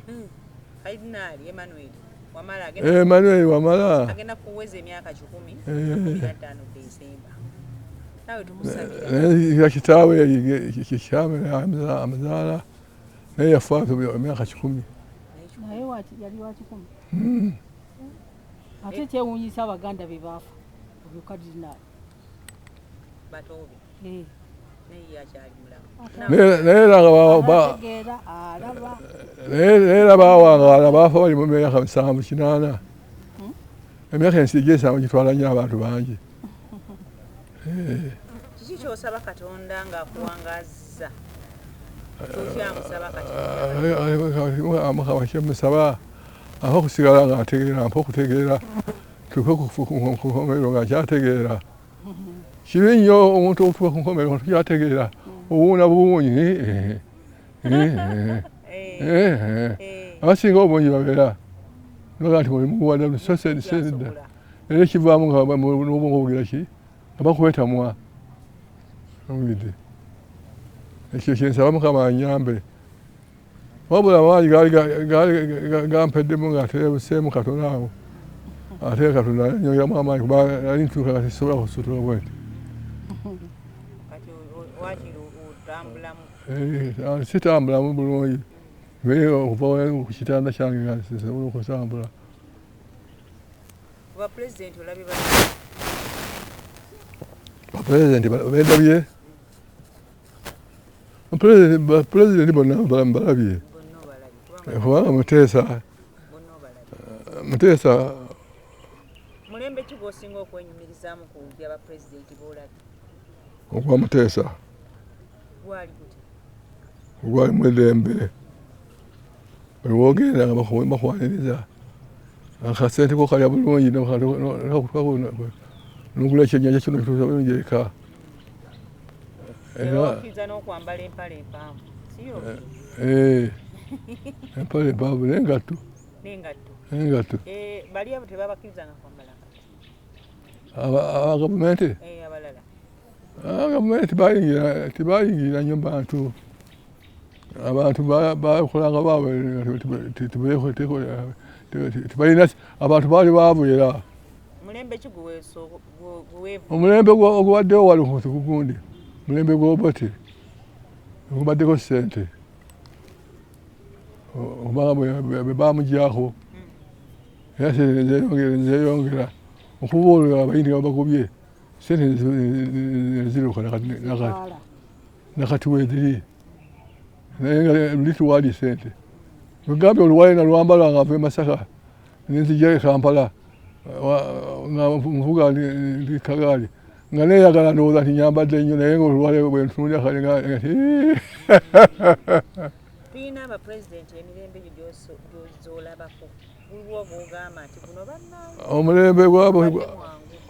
Emmanuel Wamala agenda kuweza emyaka 10 Desemba naawe tumusabira naye kitaawe kikyame amazaala naye yafa emyaka 10 naye yali wa 10 ate kyewuunyisa Abaganda be baafa obyokadinaali batobe naye era bawangala baafa bali mu myaka 7-8 emyaka ensiige 7 gitwala nnyo abantu bangi kiki kyosaba Katonda ng'akuwangazza kyemusaba afa okusigala nga ategeera mpa okutegeera tuke ku nkomerero nga nkyategeera kibi nnyo omuntu okutuuka ku nkomerero nga tukyategeera obuwuuna buwuunyi abasinga obungi babeera noga nti mulimu wadde lusosedda era ekivaamu n'obwongo bugira ki nga bakwetamwa owulidde ekyo kyensaba Mukama anyambe wabula amaanyi gaali gampeddemu ng'aterebuseemu Katonda awo ate Katonda anyongeramu amaanyi kuba nali ntuuka nga sisobola kusitula bwenti sitambulamu bulungi naye okuva ku kitanda kyange nga sisobola okutambula bapulezidenti bendabye bapulezidenti bonna balabye kubanga Muteesa mulembe ki gw'osinga okwenyumirizaamu ku by'abapulezidenti b'olabye okuba Muteesa gwali gute gwali mulembe wogenda nga bakwaniriza akasente ko kalya bulungi nogula ekyennyanja kino kituusa bulungi eka okkiriza n'okwambala empale empanvu siyo empale empanvu n'engatto bali abo tebabakkirizanga kwambala aba gavumenti abalala Gavumenti tebayingira nnyo bantu. Abantu bakolanga baabwe tebalina abantu baali baavu era. Omulembe ogubaddewo wali gugundi mulembe gw'Obote gubaddeko ssente kubanga bwe baamugyako era sente nezeyongera okuba olwo abayindi nga bagobye sente neziruka nakati weeziri naye nga luli tuwaali sente wegambye oluwale nalwambala nga ava e Masaka nenzijja e Kampala nga nvuga ndi kagaali nga neeyagala ndowooza nti nyambadde nnyo naye ngaoluwale bwe ntunuulira kale nga tulina abapulezidenti emirembe egyo gy'olabako guliwo bw'ogamba nti guno bannange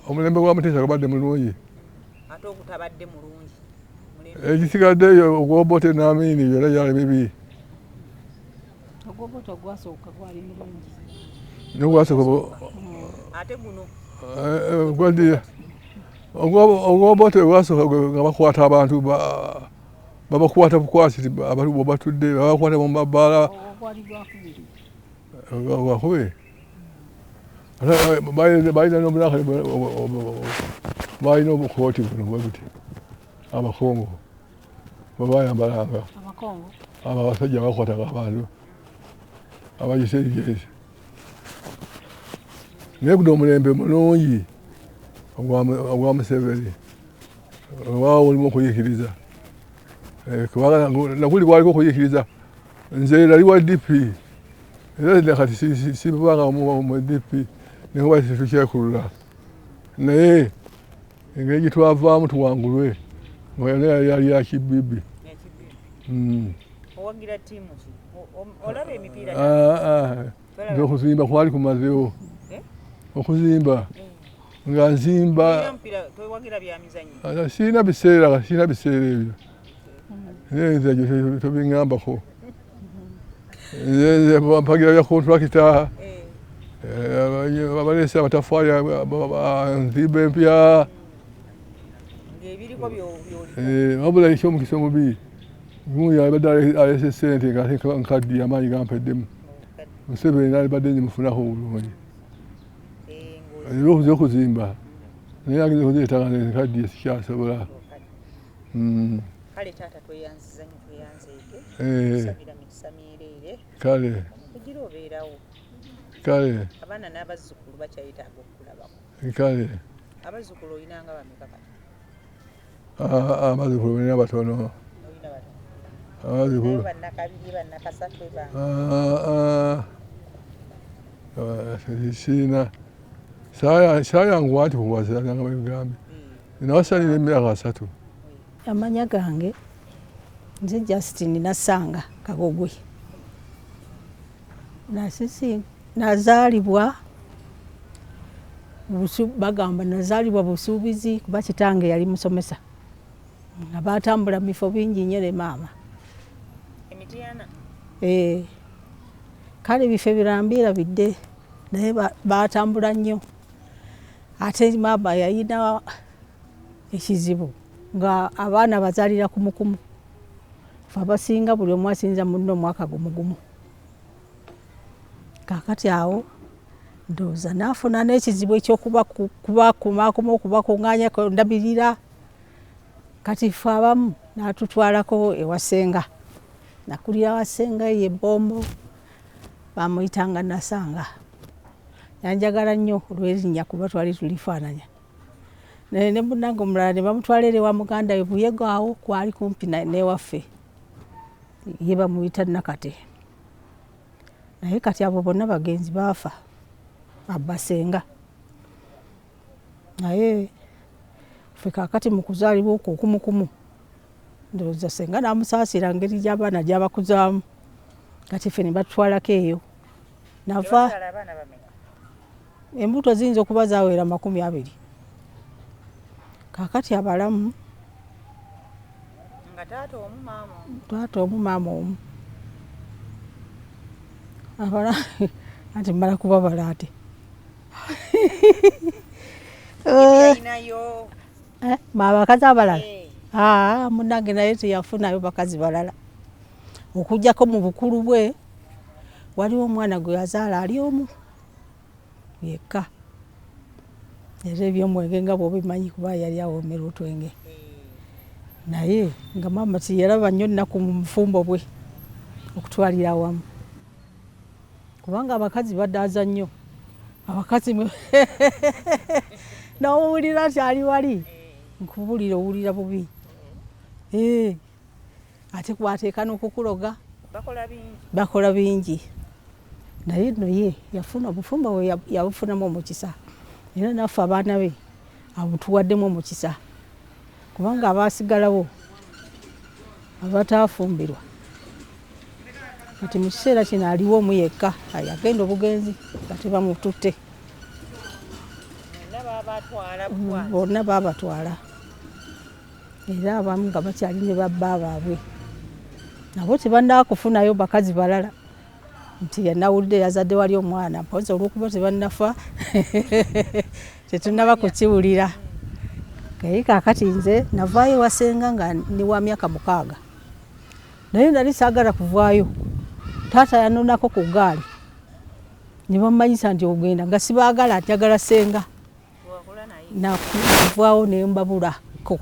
omulembe gwa Muteesa gubadde mulungi ate ogutabadde mulungi ekisigaddeyo ogw'Obote n'Amini era gyali bibi ogw'Obote ogwasooka gwali mulungi nogwasooka ate guno gwaddiya ogw'Obote gwasooka nga bakwata abantu babakwata bukwasi bwe batudde babakwata mu mabbaala gwakubiri balina n'obulaka balina obukooti buno bwe buti abakongo bwe bayambalanga abo abasajja bakwatanga abantu abagise ebyezi naye guno omulembe mulungi ogwa Museveni waawo olimu okuyiikiriza naguli gwaliko okuyiikiriza nze nali wa DP era nakati sibanga mu DP nekuba tetukyekulula naye engeri gitwavaamu tuwangulwe naye yali yakibibi owagira ttiimu ki olaba emipiira nze okuzimba kwali kumazewo okuzimba nga nzimba sirina biseera ebyo nze egyo tobiŋŋambako nze mpagira bya kontrakita baleese amatafaali nzimba empya wabula ekyomukisa omubi gundi abadde aleese sente ngate nkaddi amaanyi gampeddemu Museveni nalibadde nyimufunako bulungi era okuza okuzimba naye ageze kuzeetanga nkaddi sikyasobola kale taata tweyanziza nnyo tweyanzeeke mikisa mireere kale kugira obeerawo kale abaana n'abazzukulu bakyayetaaga okulabako kale abazzukulu olinanga bameka kati abazzukulu balina batono abazzukulu bannakabiri bannakasatu sirina saayanguwa nti kuwaziranga bagambye nawasalira emyaka 3 amanya gange nze Justin Nasanga Kagogwe nazaalibwa bagamba nazaalibwa busuubizi kuba kitange yali musomesa nga batambula mu bifo bingi nnyo ne maama kale ebifo ebirambira bidde naye batambula nnyo ate maama yalina ekizibu nga abaana bazaalira kumukumu fe abasinga buli omu asinza munno omwaka gumugumu kakati awo ndowooza naafuna n'ekizibu ekyokubakumakuma okubakuŋŋaanya ndabirira kati fe abamu n'atutwalako ewasenga nakulira wasenga ye Bombo bamuyitanga Nasanga yanjagala nnyo olw'erinnya kuba twali tulifaananya naye ne munnange omulala ne bamutwala eri wa muganda we Buyego awo kwali kumpi n'ewaffe ye bamuyita Nakate naye kati abo bonna bagenzi baafa Abbasenga naye ffe kaakati mu kuzaalibwa okwo okumukumu ndowooza senga n'amusaasira ngeri gy'abaana gy'abakuzaamu kati ffe ne batutwalako eyo nava embuto ziyinza okuba zaawera 20 kaakati abalamu nga taata omu maama omu abala anti mmala kubabala ate Abakazi abalala munange naye teyafunayo bakazi balala okujjako mu bukulu bwe waliwo omwana gwe yazaala ali omu yekka era ebyomwenge nga bwobimanyi kuba yali awomera otwenge naye nga mama tiyalaba nnyo nnaku mu mufumbo bwe okutwalira awamu kubanga abakazi badaaza nnyo abakazi n'owulira kyali wali nkubulira owulira bubi ate kwateeka n'okukuloga bakola bingi naye no ye yafuna obufumbo bwe yabufunamu omukisa era naffe abaana be abutuwaddemu omukisa kubanga abaasigalawo abataafumbirwa kati mu kiseera kino aliwo omu yekka yagenda obugenzi nga tebamututte bonna baabatwala era abamu nga bakyali ne babba baabwe nabo tebannaakufunayo bakazi balala nti yanawulidde yazadde wali omwana mpozi olwokuba tebannafa tetunnaba kukiwulira naye kaakati nze navaayo wasenga nga ndi wa myaka 6 naye nali saagala kuvaayo taata yanonako ku ggaali ne bamanyisa nti ogenda nga sibaagala njagala senga nakuvaawo ne mbabulako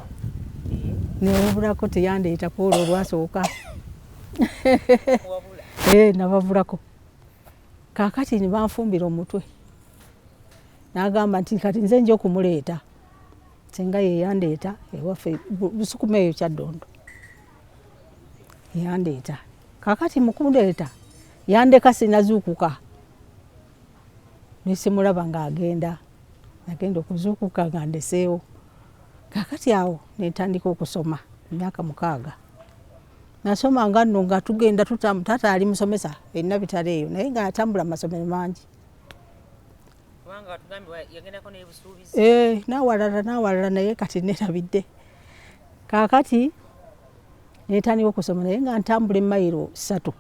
nebabulako teyandeetako olwo olwasooka nababulako kaakati ne banfumbira omutwe n'agamba nti kati nze nja okumuleeta senga yeyandeeta ewaffe Busukuma eyo Kyaddondo yandeeta kaakati mukundeeta yandeka sinazuukuka nesimulaba ng'agenda nagenda okuzuukuka nga ndeseewo kaakati awo netandika okusoma emyaka 6 nasoma nga nno nga tugenda taata ali musomesa Nabitale eyo naye nga atambula amasomero mangi nawalala naye kati nerabidde kaakati netandika okusoma naye nga ntambula emayiro 3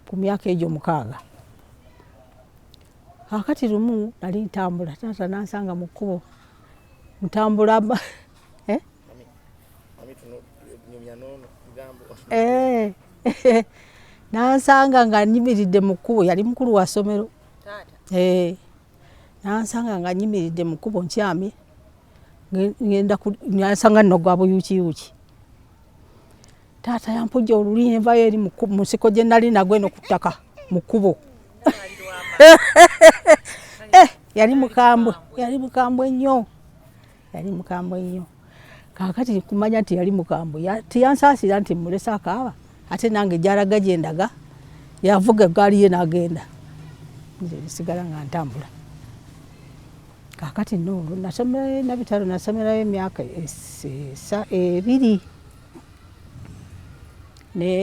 ku myaka egyo 6 kaakati lumu nali ntambula taata nansanga mu kkubo ntambula nansanga nga nyimiridde mu kkubo yali mukulu wa ssomero nansanga nga nyimiridde mu kkubo nkyamye nansanga nno gwa buyuukiyuuki taata yampujja oluli nenvayo eri mu nsiko gye nali nagwe no ku ttaka mu kkubo yali mukambwe nnyo kaakati kumanya nti yali mukambwe tiyansaasira nti mulese akaaba ate nange gyalaga gyendaga yavuga eggaali ye n'agenda nze nsigala nga ntambula kaakati no nasomerayo Nabitalo nasomerayo emyaka 2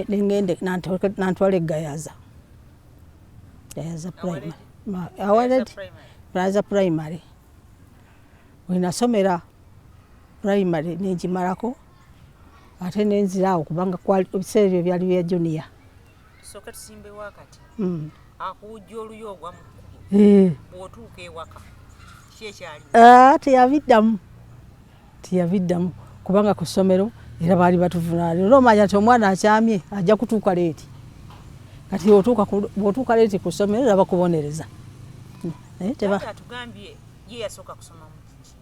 nengende nantwala eGayaza primary wenasomera primary nengimalako ate nenziraawo kubanga ebiseera ebyo byali bya junior soka tusimbe wakati akujja oluyo ogwa bw'otuuka ewaka teyabiddamu kubanga ku ssomero era baali batuvunaanira era omanya nti omwana akyamye ajja kutuuka leeti kati bw'otuuka leeti ku ssomero era bakubonereza atugambye ye yasooka kusoma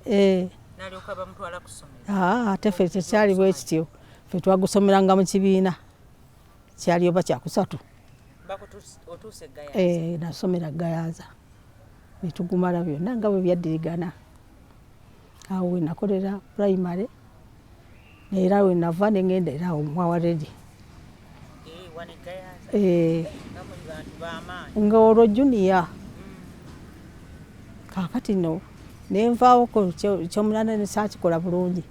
n'alyoka bamutwala ku ssomero ate ffe tekyali bwe kityo ffe twagusomeranga mu kibiina kyali oba kyakusatu otuuse Gayaza nasomera Gayaza netugumala byonna nga bwe byaddirigana awo wenakolera primary era wenava nengenda era awo Mwawaredi nga olwo junior kaakati no nenvaawoko ekyomunana nesaakikola bulungi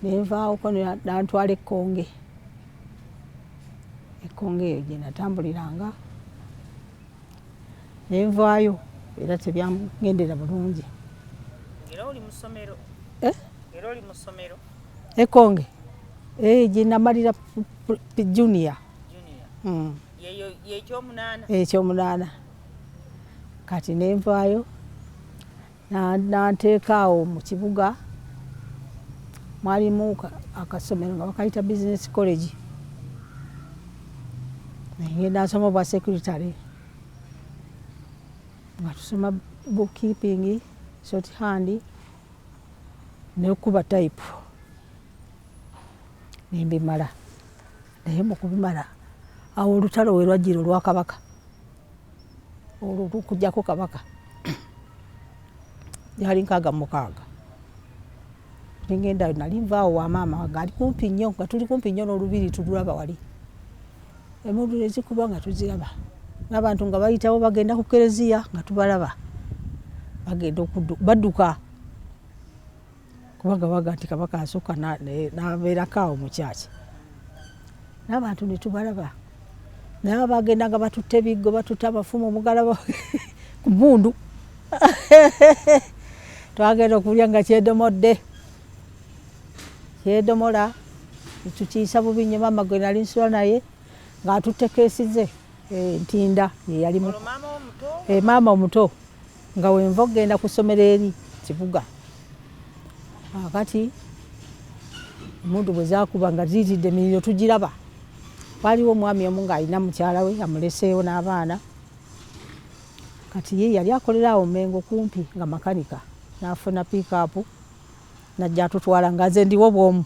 nenvaawoko nantwala Ekkonge eyo gye natambuliranga nenvaayo era tebyangendera bulungi era oli mu ssomero Ekkonge gye namalira junior ekyomunaana kati nenvaayo nanteeka awo mu kibuga mwalimu akasomero nga bakayita business college ngenda nsoma bwa secretary nga tusoma bookkeeping short hand nekuba type nimbimala naye mu kubimala awo olutalo we lwajjira olwa kabaka olwo kujjako kabaka yali nkaaga mukaaga ngenda nali nvaawo wa maama gali kumpi nnyo nga tuli kumpi nnyo n'olubiri tululaba wali emmotoka ezikuba nga tuziraba n'abantu nga bayitawo bagenda ku kereziya nga tubalaba bagenda badduka kubanga baga nti kabaka asooka n'abeerako awo mu kyaki n'abantu ne tubalaba naye bagenda nga batutte ebiggo batutte amafumu omugalaba ku mmundu twagenda okulya nga kyedomodde kyedomola tukiisa bubi nnyo maama gwe nali nsula naye ng'atutekeesize ntinda yeyalimu maama omuto nga wenva okgenda ku ssomero eri kibuga kati emundu bwe zaakuba nga ziitidde emiriro tugiraba waliwo omwami omu ng'alina mukyala we amuleseewo n'abaana kati ye yali akolera awo Mmengo kumpi nga makanika n'afuna piikaapu najja atutwala nga nze ndiwo bw'omu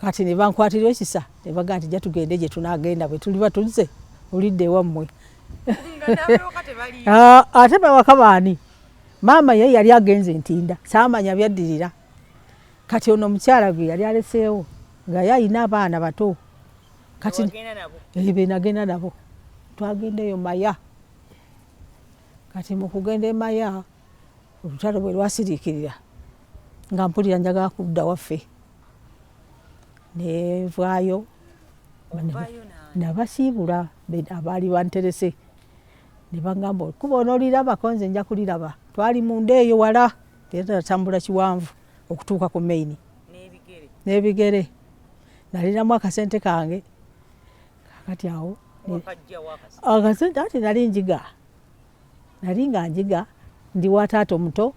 kati ne bankwatirwa ekisa ne baga nti jja tugende gye tunaagenda bwe tuliba tuzze olidde ewammwe ate bawaka baani maama ye yali agenze ntinda saamanya byaddirira kati ono omukyala gwe yali aleseewo nga ye alina abaana bato kati be nagenda nabo twagendeyo Maya kati mu kugenda e Maya olutalo bwe lwasiriikirira nga mpulira njagala kudda waffe nevaayo nabasiibula abaali banterese ne bagamba okuba onoolirabako nze nja kuliraba twali munda eyo wala era tatambula kiwanvu okutuuka ku maini n'ebigere nalinamu akasente kange kakati awo akasente ati nali nga njiga ndi wa taata omuto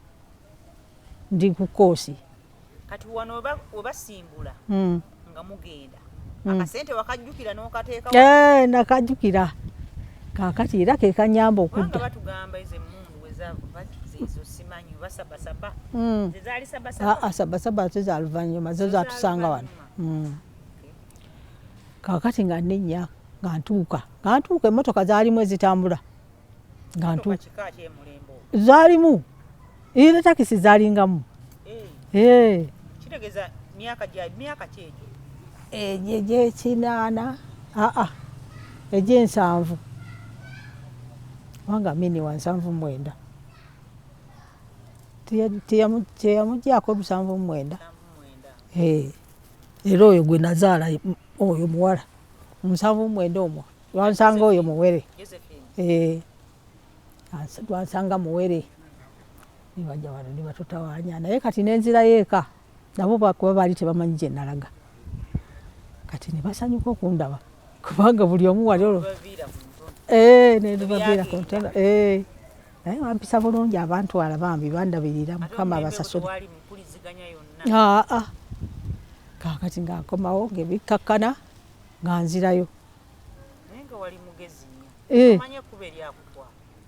ndi ku koosi kati wano webasimbula nga mugenda akasente wakajjukira n'okateeka nakajjukira kakati era ke kanyamba okudda batugamba ezo emmundu wezo simanyi basabasaba zezaali sabasaba za luvannyuma zo zatusanga wano kakati nga nninnya nga ntuuka emmotoka zaalimu ezitambula nga ntuuka zaalimu era takisi zaalingamu kitegeeza myaka kyegyo egyekinaana egyensanvu wanga mini wa 79 teyamuggyako 79 era oyo gwe nazaala oyo muwala 79 omwo lwansanga oyo muwere lwansanga muwere nibajja wano nibatutawaanya naye kati nenzirayo eka nabo bakuba baali tebamanyi gye nalaga kati ne basanyuka okundaba kubanga buli omu wali olwo nendibaviira ku ntono naye wampisa bulungi abantu wala bambi bandabirira mukama abasasule kakati ng'akomawo ng'ebikkakkana nga nzirayo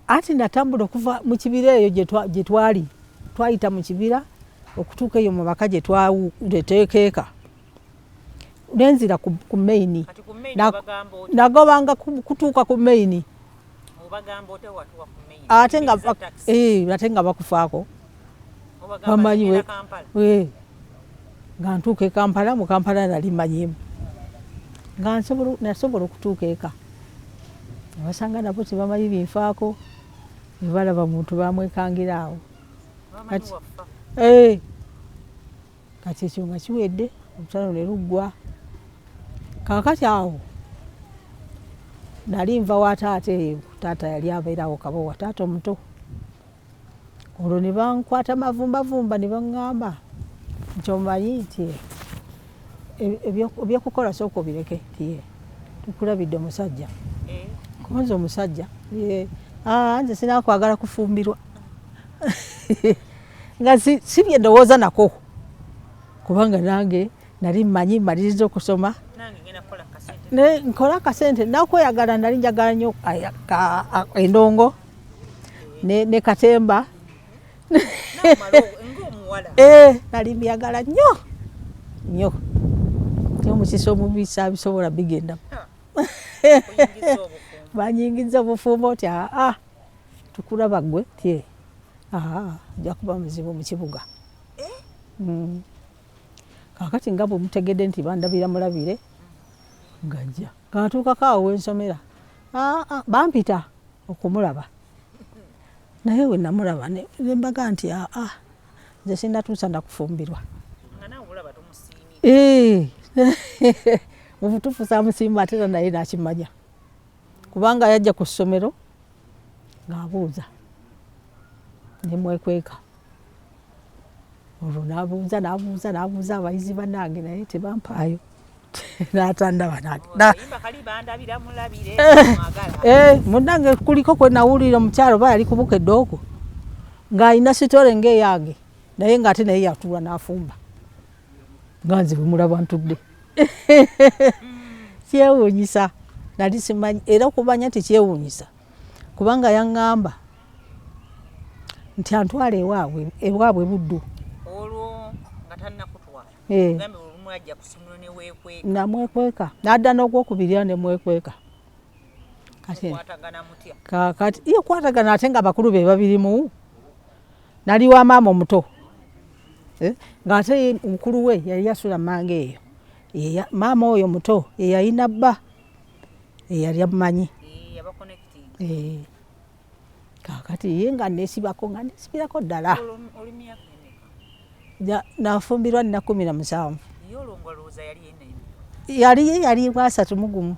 ati natambula okuva mu kibira eyo gye twali twayita mu kibira okutuuka eyo mu maka gye twatekeeka nenzira ku maini nagobanga kutuuka ku maini ate nga bakufaako bamanyi nga ntuuka e Kampala mu Kampala nali manyimu nga nasobola okutuuka eka basanga nabo tebamanyi binfaako nebalaba muntu bamwekangira awo kati ekyo nga kiwedde olutalo ne luggwa kakati awo nali nva wa taata eyo taata yali abeerawo kabowa taata omuto olwo ne bankwata mavumbavumba ne baŋŋamba nti omanyi nti ebyokukola sooka obireke nti tukulabidde omusajja konza omusajja nze sinakwagala kufumbirwa nga si bye ndowooza nako kubanga nange nali mmanyi maliriza okusoma nange ngenda kukola kasente nkola akasente nakweyagala nali njagala nnyo endongo ne katemba ng'omuwala nali myagala nnyo omukisa omubisa bisobola bigenda banyingiza obufumbo oti tukulaba ggwe tye ojja kuba muzibu mu kibuga kakati nga bwe mutegedde nti bandabira mulabire ngajja kantuukako awo wensomera bampita okumulaba naye we namulaba ne mbaga nti nze sinatuusa nakufumbirwa mu butuufu saamusimba ate era naye nakimanya kubanga yajja ku ssomero ng'abuuza nemwekweka olwo n'abuuza abayizi bannange naye tebampaayo n'atandaba munnange kuliko kwe nawulira omukyalo ba yali kubukedde okwo ng'alina sitole ng'eyange naye ng'ate naye yatuula n'afumba nga nze bwemulaba ntudde kyewuunyisa nali simanyi era okumanya nti kyewuunyisa kubanga yaŋŋamba nti antwala ewaabwe Buddu olwo nga tannakutwala gambe olumu ajja kusomero ne weekweka namwekweka n'adda n'ogwokubiri nemwekweka kati iyo kwatagana ate nga bakulu be babirimu nali wa maama omuto ng'ate mukulu we yali yasula mmange eyo maama oyo muto yeyalina bba eyali amumanyi kakati ye nga nesibako nga nesibirako ddala nafumbirwa nina 17 yali wa 31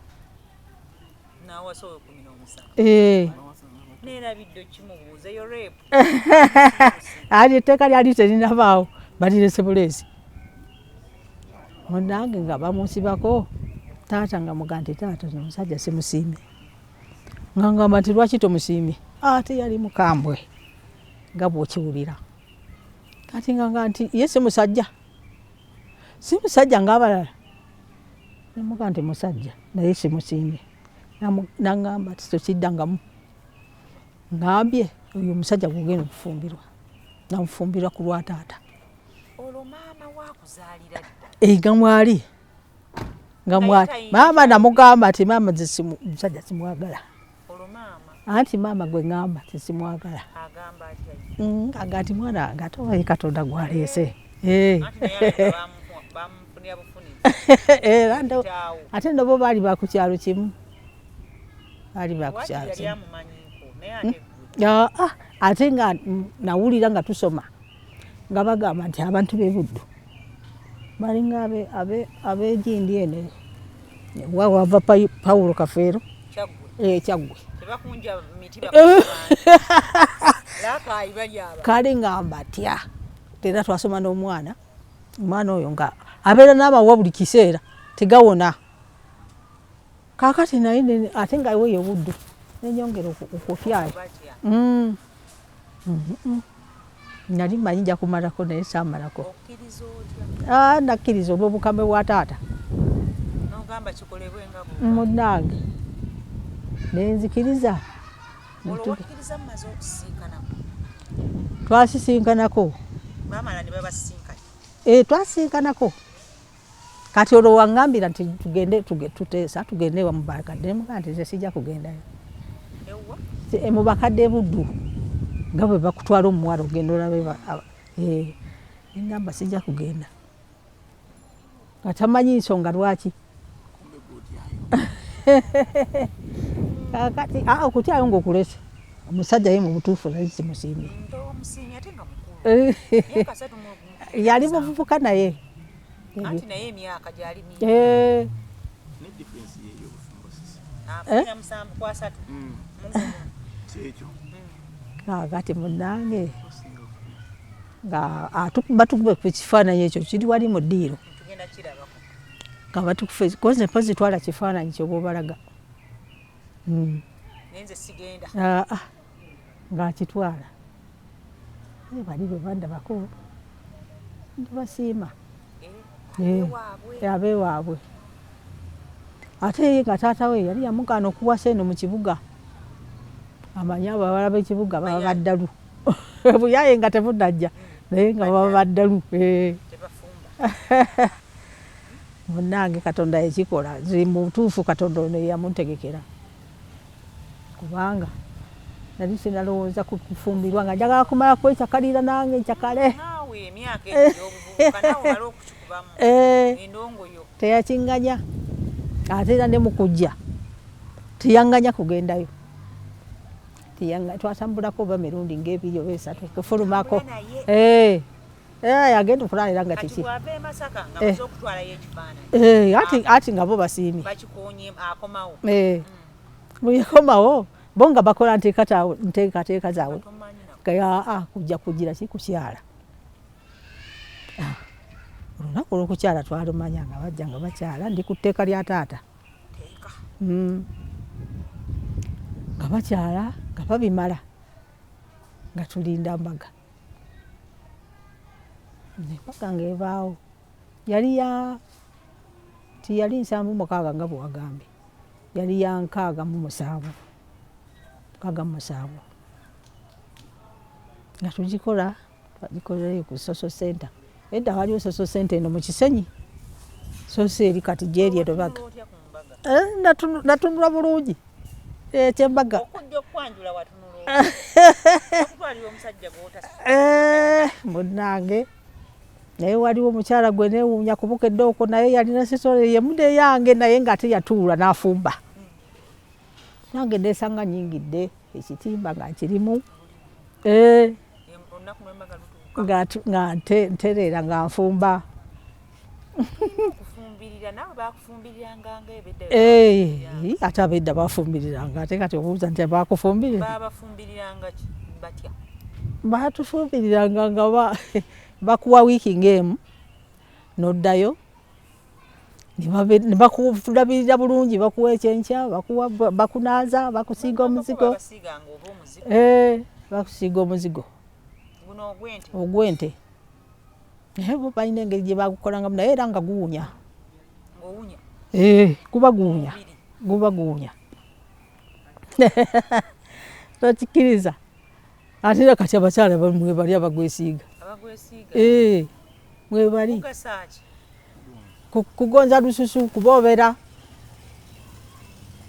ali etteeka lyali terinabaawo balirese buleesi munange nga bamusibako taata nga muga nti taata omusajja simusiimye ngamba nti lwaki tomusiimye ate yali mukambwe nga bw'okiwulira kati nga nti ye si musajja ng'abalala nemuga nti musajja naye simusiimye nangamba ti tokiddangamu ngambye oyo omusajja gwogenda okufumbirwa namufumbirwa ku lwa taata olwo maama wakuzaalira dda nga mwali maama namugamba ti maama omusajja simwagala anti maama gwe ngamba tisimwagala aga nti mwana wange ate owaye Katonda gwaleese ate nabo baali bakukyalo kimu ate nga nawulira nga tusoma nga bagamba nti abantu b'e Buddu balinga ab'egindi eno wava Paulo Kafeero Kyaggwe kale ngamba tya tera twasoma n'omwana oyo nga abeera n'amawa buli kiseera tegawona kakati naye ate nga weyo Buddu nenyongera okufyayo nali manyi nja kumalako naye saamalako nakkiriza olw'obukame bwa taata munnange nenzikiriza twasisinkanako twasisinkanako kati olwo waŋŋambira nti tuteesa tugende wa mu bakadde nemuga nti nze sijja kugendayo mu bakadde Buddu nga bwe bakutwala omuwala ogenda olabe neŋŋamba sijja kugenda nga tamanyi nsonga lwaki kakati okutyayo ng'okulese omusajja ye mu butuufu nali simusiimye yali muvubuka naye kakati munnange nga batukube ku kifaananyi ekyo kiri wali mu ddiiro nga batukufe koze mpozi twala kifaananyi kyo bw'obalaga ng'akitwala bali bwe bandabako ndibasiima abeewaabwe ate nga taata we yali yamugaana okuwasa eno mu kibuga amanya abawala b'ekibuga baba baddalu buyaye nga tebunajja naye nga baba baddalu munnange Katonda ekikola ziri mu butuufu Katonda ono yamuntegekera kubanga nali sinalowooza kufumbirwa nga njagala kumala kwekyakalira nange nkyakale teyakinganya ate era ne mukujja teyanganya kugendayo twatambulako oba mirundi ng'ebiri oba esatu tufulumako yagenda okulalira nga kiki ati nga bo basiimye bweyakomawo bo nga bakola nteekateeka zaabwe kujja kugira ki kukyala olunaku olw'okukyala twalumanya nga bajja nga bakyala ndi ku tteeka lya taata nga bakyala nga babimala nga tulinda mbaga embaga ng'ebaawo tiyali 76 nga bwewagambye yali ya 67 nga twagikolerayo ku social center edda waliwo social center eno mu Kisenyi sosi eri kati gyeri erobaga natunula bulungi ekyembaga munnange naye waliwo omukyala gwe neewuunya kubukedde okwo naye yalina sisole yemude yange naye ng'ate yatuula n'afumba nange neesanga nyingidde ekitimba nga nkirimu nga ntereera nga nfumba ate abedda bafumbiriranga ate kati obuuza nti bakufumbirira batufumbiriranga nga bakuwa wiiki ng'emu noddayo ne bakulabirira bulungi bakuwa ekyenkya bakunaaza bakusiiga omuzigo bakusiiga omuzigo ogw'ente naye bo balina engeri gye bagukolangamu naye era nga guwunya guba guwunya tokikiriza ate era kati abakyala mwebali abagwesiiga mwebali kugonza lususu kuboobera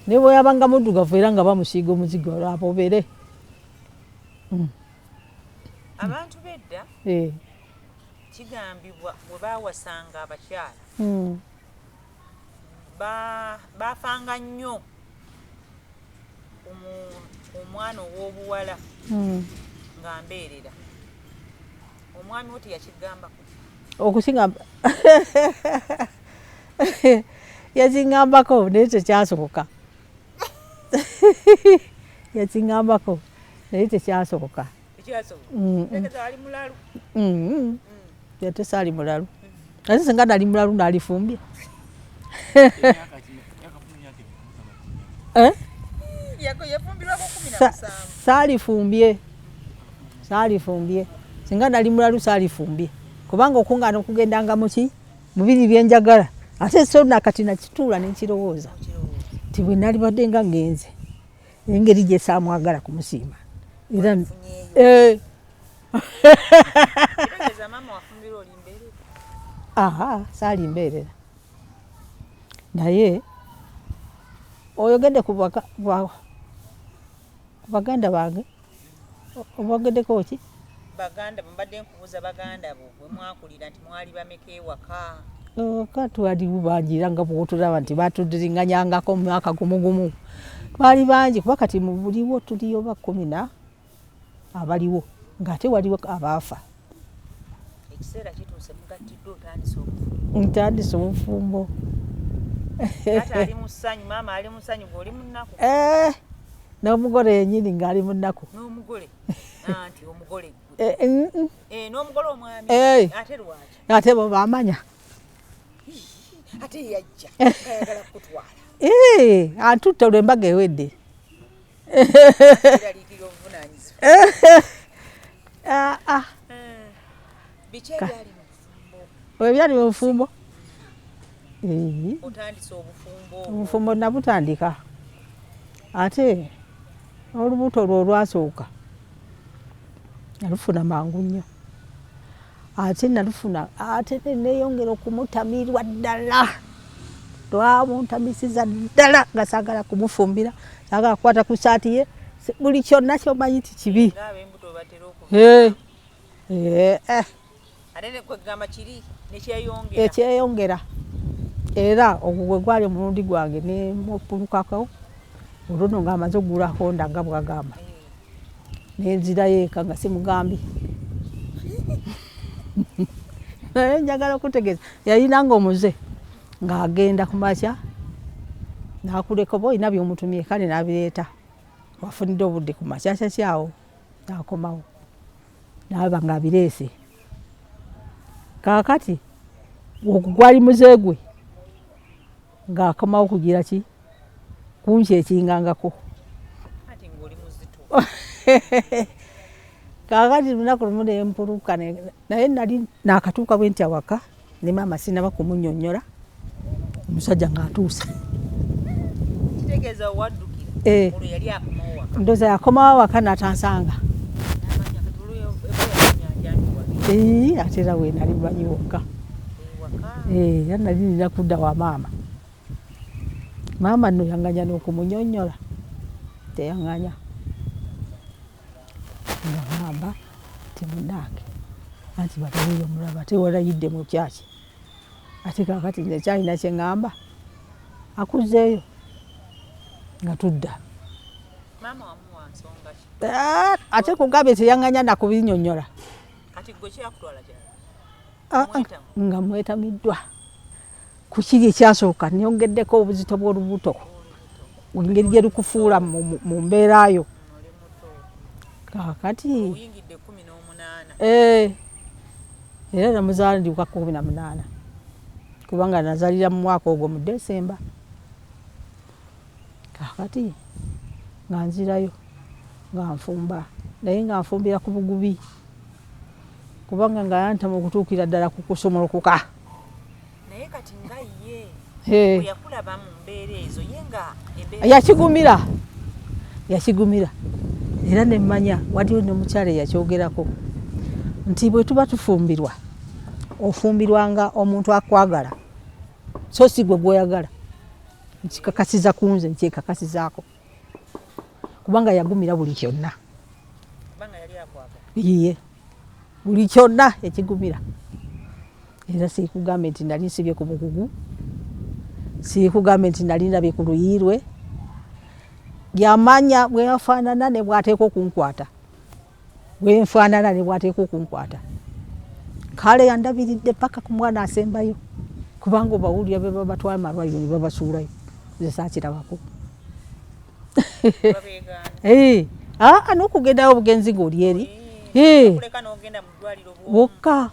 ne bwe yabanga muddugavu era nga bamusiiga omuzigo aboobere abantu bedda kigambibwa bwe baawasanga abakyala baafanga nnyo omwana ow'obuwala nga mbeerera omwami wo teyakigambako okukigamba yakingambako naye tekyasoboka yakingambako naye tekyasoboka yate saali mulalu ate singa nali mulalu nalifumbye saalifumbye singa nali mulalu saalifumbye kubanga okungaana okugendanga muki mubiri byenjagala ate so nakati nakituula nenkirowooza ti bwe nali badde nga ngenze engeri gye saamwagala kumusiima era saali mbeerera naye oyogedde ku baganda bange obageddeko ki baganda mbadde nkubuuza baganda bo bwe mwakulira nti mwali bameka ewaka ewaka twali bangira nga bwotulaba nti batudiringanyangako mu mwaka gumugumu twali bangi kuba kati buliwo tuliyo ba 10 abaliwo ng'ate waliwo abaafa ekiseera kituuse mugattiddwa ntandise obufumbo ate ali mu ssanyu maama ali mu ssanyu gweoli mu nnaku n'omugole yenyini ng'ali mu nnaku n'omugole anti omugole n'omugole omwami ate lwaki ate bo baamanya ate yajja ayagala kutwala antutta olw'embaga ewedde eraliikira obuvunanyizibwa biki ebyali mu bufumbo ebyali mu bufumbo otandise obufumbo obufumbo nabutandika ate olubuto olwo olwasooka nalufuna mangu nnyo ate nalufuna ate neyongera okumutamirwa ddala twamuntamisiza ddala nga saagala kumufumbira saagala kukwata ku saati ye buli kyonna kyomanyi ti kibi ng'ab'embuto batera okuva ate ne kwegamba kiri nekyeyongera ekyeyongera era ogwo gwe gwali omulundi gwange ne mupulukako olwono ng'amaze ogulako ndanga bwagamba nenzirayo eka nga simugambye naye njagala okutegeeza yalinanga omuze ng'agenda ku makya n'akuleka oba olina by'omutumye kale n'abireeta wafunidde obudde ku makyakyawo n'akomawo n'aba ng'abireese kaakati gwali muze gwe ng'akomawo kugira ki kunkyekingangako ati ng'oli muzito kaakati lunaku lumu nempuluka naye nali nakatuuka bwe nti awaka ne maama sinaba kumunyonnyola omusajja ng'atuuse kitegeeza waddukira olwo yali akomawo waka ndooza yakomawo awaka n'atansanga n'amanya kati olwo nyanja ate era we nali banyi wokka era nali nina kudda wa maama maama nno yanganya n'okumunyonnyola teyanganya nga ngamba ti munnange anti bataweyo omulaba ate walayidde mu kyaki ate kaakati nze kyalina kye ŋŋamba akuzzeeyo nga tudda maama wamuwa nsonga ki ate kugambye teyanganya nakubinyonnyola kati gwe kyakutwala kyali nga mwetamiddwa ku kiri ekyasooka nyongeddeko obuzito bw'olubuto engeri gye lukufuula mu mbeerayo kaakati oyingidde 18 era namuzaalirwa 18 kubanga nazaalira mu mwaka ogwo mu Desemba kaakati nga nzirayo nga nfumba naye nga nfumbira ku bugubi kubanga nga yantama okutuukira ddala ku kusomolokoka naye kati nga ye yakulaba mu mbeera ezo ye nga yakigumira era nemmanya waliwo n'omukyala eyakyogerako nti bwe tuba tufumbirwa ofumbirwanga omuntu akwagala so si gwe gw'oyagala nkikakasiza ku nze nkyekakasizaako kubanga yagumira buli kyonna kubanga yali akwagala iye buli kyonna ekigumira era siikugambe nti nali nsibye ku mugugu siikugambe nti nali ndabye ku luyiirwe yamanya bwe yafaanana ne bw'ateeka okunkwata bwe nfaanana ne bw'ateeka okunkwata kale yandabiridde paka ku mwana asembayo kubanga obawulira be babatwala malwaliro ne babasuulayo nze saakirabako n'okugendayo obugenzi ng'oli eri wokka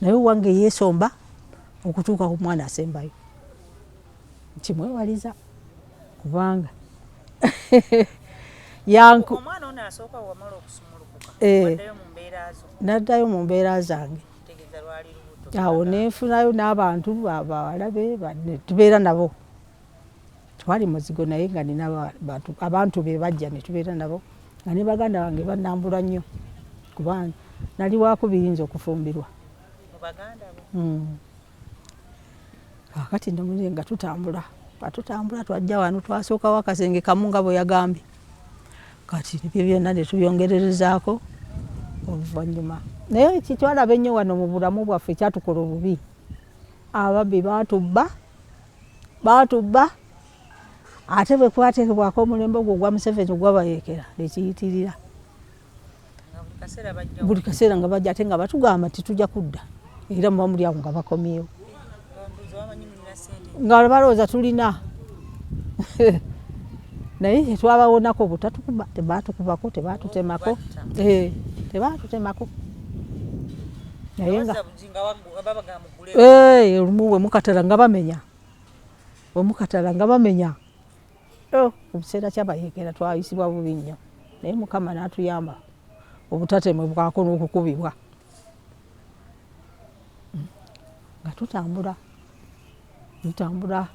naye wange yeesomba okutuuka ku mwana asembayo nkimwewaliza kubanga omwana ono asooka wamala okusumulukuka waddayo mu mbeera zo naddayo mu mbeera zange tegeeza lwali lubuto awo neefunayo n'abantu abawalabe tubeera nabo twali muzigo naye nga nina abantu be bajja ne tubeera nabo nga ne baganda bange bannambula nnyo kubanga nali wakubiyinza okufumbirwa mu baganda bo kakati ndomuze nga tutambula twajja wano twasookawo akasenge kamu nga bwe yagambye kati ebyo byonna ne tubyongererezaako oluvannyuma naye kitwalaba ennyo wano mu bulamu bwaffe ekyatukola obubi ababbi baatubba ate bwe kwateekebwako omulembe ogwo ogwa Museveni ogwabayeekera nekiyitirira buli kaseera nga bajja ate nga batugamba titujja kudda era muba muli awo nga bakomyewo nga balowooza tulina naye tetwabawonako butatukuba tebaatukubako tebaatutemako naye nga olumu wemukatala nga bamenya obuseera kyabayeekera twayisibwa bubi nnyo naye Mukama n'atuyamba obutatemebwako n'okukubibwa nga tutambula tutambula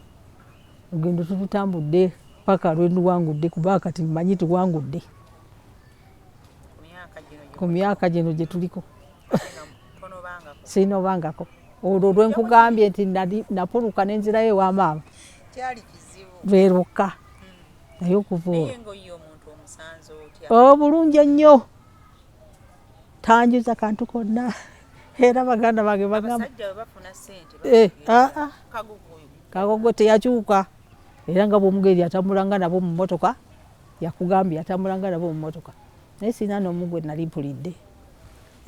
olugendo tulutambudde paka lwenduwangudde kuba kati mmanyi tuwangudde ku myaka gino gye tuliko sinobangako olwo lwenkugambye nti napuluka n'enzirayo ewa maama lwerukka naye okuva obulungi ennyo tanjuza kantu konna era baganda bange bagamba kagogo teyakyuka era nga bwomugeri atambulanga nabo mu mmotoka yakugambye atambulanga nabo mu mmotoka naye sina n'omugwe nali mpulidde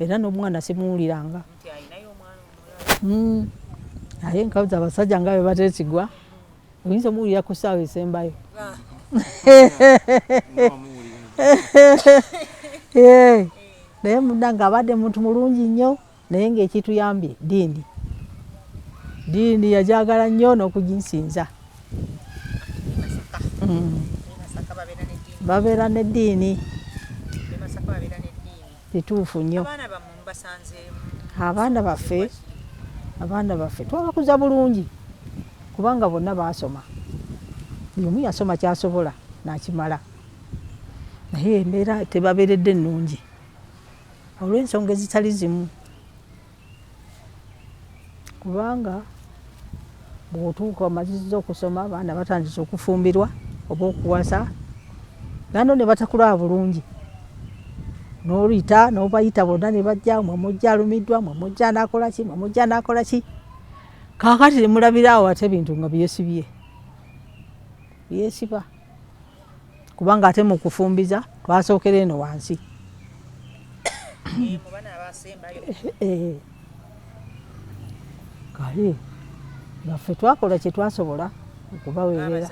era n'omwana simuwuliranga naye nkawuza abasajja nga be bateesigwa oyinza omuwulira ku ssaawa esembayo naye munange abadde muntu mulungi nnyo naye ng'ekituyambye diini yajagala nnyo n'okuginsinza babeera n'eddiini kituufu nnyo abaana baffe twabakuza bulungi kubanga bonna baasoma buli omu yasoma kyasobola nakimala naye embeera tebabeeredde nnungi olw'ensonga ezitali zimu kubanga bw'otuuka omazizza okusoma abaana batandise okufumbirwa oba okuwasa nano ne batakulaba bulungi n'oluyita n'obayita bonna ne bajja mwe mujja alumiddwa mwe mujja n'akola ki kaakati ne mulabiraawo ate ebintu nga byesiba kubanga ate mu kufumbiza twasookera eno wansi kale baffe twakola kye twasobola okubaweerera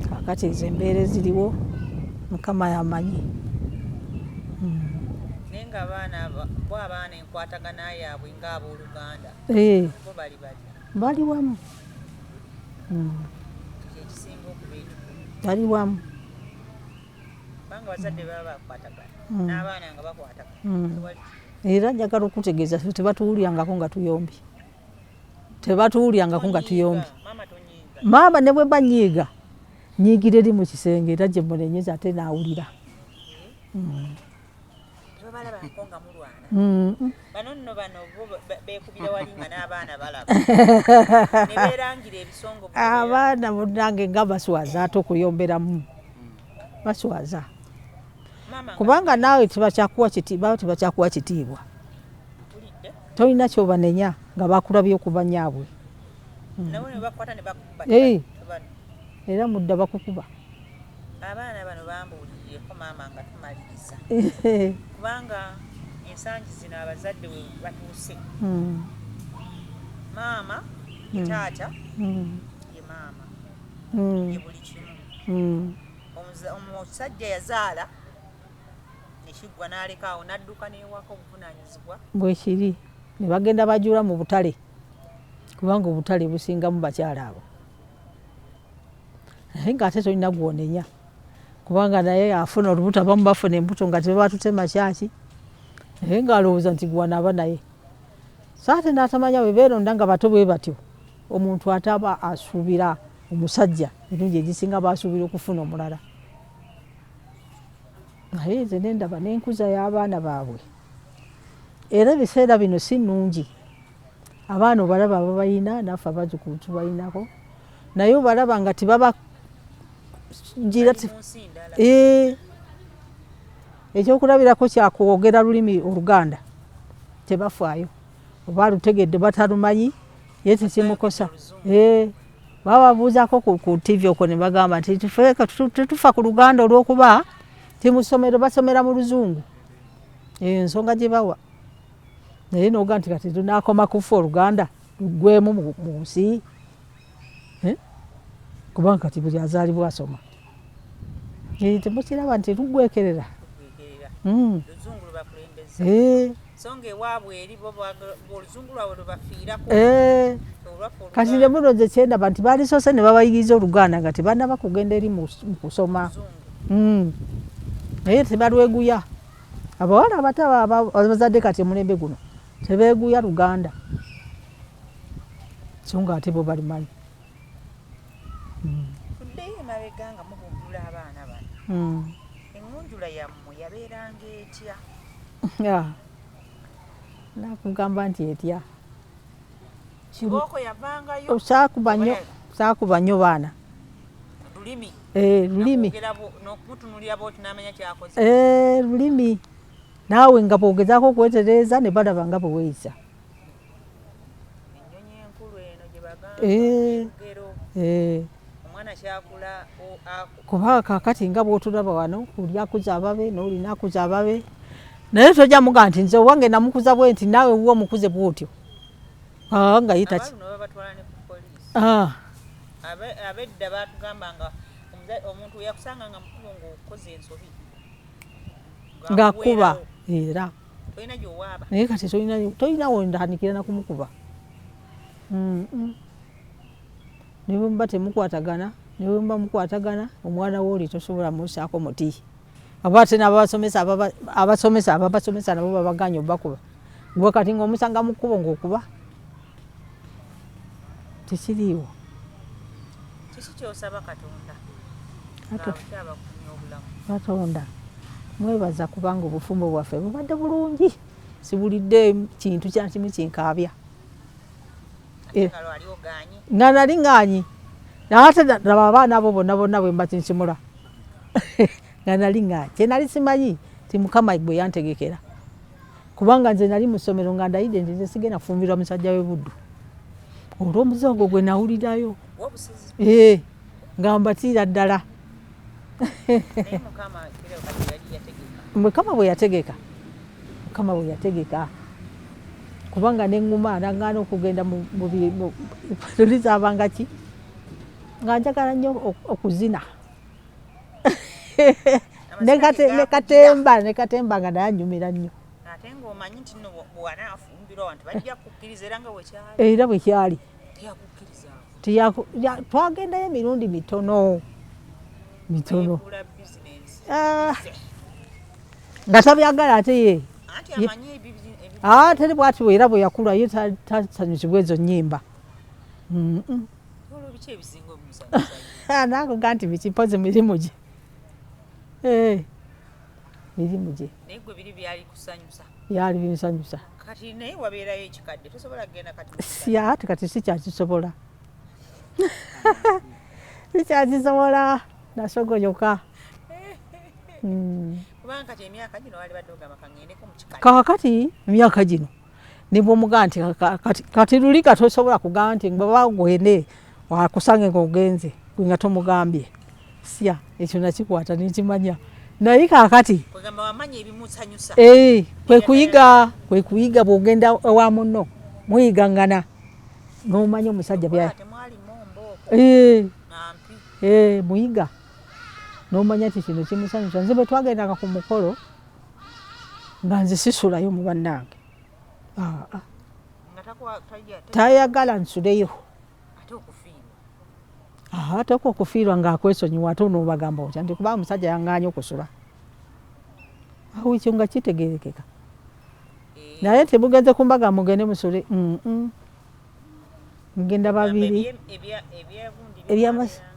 kaakati ezo embeera eziriwo Mukama yamanyi naye nga abaana enkwatagana yaabwe ng'abooluganda bo bali wamu kyekisinga okubeetukumu bali wamu kubanga bazadde baba bakwatagana n'abaana nga bakwatagana era njagala okutegeeza tebatuwulyangako nga tuyombi maama ne bwe banyiiga nyiigira eri mu kisenge era gye munenyeza ate naawulira bano nno beekubira wali nga n'abaana balaba ne beerangira ebisongo abaana munnange nga baswaza ate okuyomberamu baswaza kubanga naawe tebakyakuwa kitiibwa tolina kyobanenya nga bakulabye okuba nyaabwe era mudda bakukuba abaana bano bambuulireko maama nga tumaliriza kubanga ensangi zino abazadde we batuuse maama ye taata ye maama ye buli kimu omusajja yazaala nekiggwa n'alekaawo n'adduka n'ewaka obuvunaanyizibwa bwekiri ne bagenda bajula mu butale kubanga obutale busingamu bakyala abo naye ng'ate tolina gwonenya kubanga naye afuna olubuto abamu bafuna embuto nga tebabatutema kyaki naye ng'alowooza nti gwanaaba naye so ate n'atamanya bwe beeronda nga bato bwe batyo omuntu ate aba asuubira omusajja emirundi egisinga baasuubira okufuna omulala naye nze nendaba n'enkuza y'abaana baabwe era ebiseera bino si nnungi abaana obalaba babayina naffe abazzukulu tubayinako naye obalaba nga tebaba gira ekyokulabirako kyakwogera lulimi oluganda tebafaayo oba lutegedde batalumanyi ye tekimukosa bababuuzako ku TV okwo ne bagamba nti tetufa ku luganda olw'okuba ti mu ssomero basomera mu luzungu ensonga gye bawa naye noga nti kati tunaakoma kufa oluganda luggwemu mu nsi kubanga kati buli azaalibwa asoma temukiraba nti luggwekerera oluzungu lubakulembeze so ng'ewaabwe eri bo oluzungu lwabwe lubafiirako kati ne munoze kyendaba nti baalisoose ne babayigiriza oluganda nga tebannaba kugenda eri mu kusoma naye tebalweguya abawala abato abazadde kati omulembe guno tebeeguya luganda so nga ate bo balimanyi. Tuddeyo emabega nga mubumbula abaana bano. Engunjula yammwe yabeeranga etya? Nakugamba nti etya. Kibooko yavangayo? Saakuba nnyo baana. Lulimi? Lulimi. N'okumutunuulira bw'oti n'amanya kyakoze? Lulimi. Naawe nga bw'ogezaako okwetereeza ne balaba nga bwe weeyisa. Ennyonyi enkulu eno gye bagamba olugero. Omwana kyakula kuba kaakati nga bw'otulaba wano oli akuza ababe n'oli n'akuza ababe naye tojja muga nti nze owange namukuza bwe nti naawe wuwo mukuze bw'otyo. Nga yitaki. Abaluno babatwala ne ku poliisi. Abedda baatugamba nga omuntu yakusanga nga mukulu ng'okoze ensobi. Ng'akuba era. Tolina gy'owaaba. Naye kati tolina wondaanikira na kumukuba. Ne bwe muba temukwatagana, ne bwe muba mukwatagana, omwana wo oli tosobola musaako muti. Aba ate n'abasomesa ababasomesa nabo babaganya obakuba. Gwe kati ng'omusanga mu kkubo ng'okuba. Tekiriiwo. Kiki ky'osaba Katonda? Ng'akyaba kunya obulamu. Katonda mwebaza kubanga obufumbo bwaffe bubadde bulungi. Sibulidde kintu kyantimu kinkaabya. Nga nali ŋŋaanyi. Ate laba abaana abo bonna bwe mbakinsimula. Nga nali ŋŋaanyi. Kye nali simanyi ti Mukama bwe yantegekera. Kubanga nze nali mu ssomero nga ndayidde nti nze sigenda kufumbirwa musajja w'e Buddu. Olw'omuze ogwo gwe nawulirayo. Nga mbatiira ddala. Mukama bwe yategeka. Mukama bwe yategeka. Kubanga neŋŋuma nagaana okugenda mu tulizaabanga ki nga njagala nnyo okuzina. ne katemba nga naye annyumira nnyo. Ate ng'omanyi nti nno bw'anaafumbirwa wantu bajja kukkiriza era nga bwe kyali. Era bwe kyali. Teyakukkiriza. Twagendayo emirundi mitono. Nga tabyagala ate ye. Anti amanyi teri bw'ati era bwe yakula ye tasanyusibwa ezo nnyimba. Biki ebisinga omusanyusa? Nakuga nti bikimpoze mirimu gye. Mirimu gye. Naye gwe biri byali kusanyusa? Byali binsanyusa. Kati naye wabeerayo ekikadde tosobola kugenda kati? Ate kati sikyakisobola. Sikyakisobola nasogoyoka. Kubanga kati emyaka gino wali badde ogamba kangendeko mu kikadde. Kakati emyaka gino nibwo muga nti kati luli katosobola kugamba nti baba gwene wakusange ng'ogenze gwe nga tomugambye. Sya ekyo nakikwata nekimanya. Naye kakati kwegamba wamanya ebimusanyusa. Kwe kuyiga bw'ogenda ewa munno muyigangana n'omanya omusajja bya. Muyiga n'omanya ti kino kimusanyusa. Nze bwe twagendanga ku mukolo nga nze sisulayo mu bannange. Tayagala nsuleyo. Ate okufiirwa ng'akwesonyiwa ate onoobagamba otya nti kuba omusajja yangaanye okusula. Awo ekyo nga kitegeerekeka. Naye temugenze ku mbaga mugende musule. Mugenda babiri.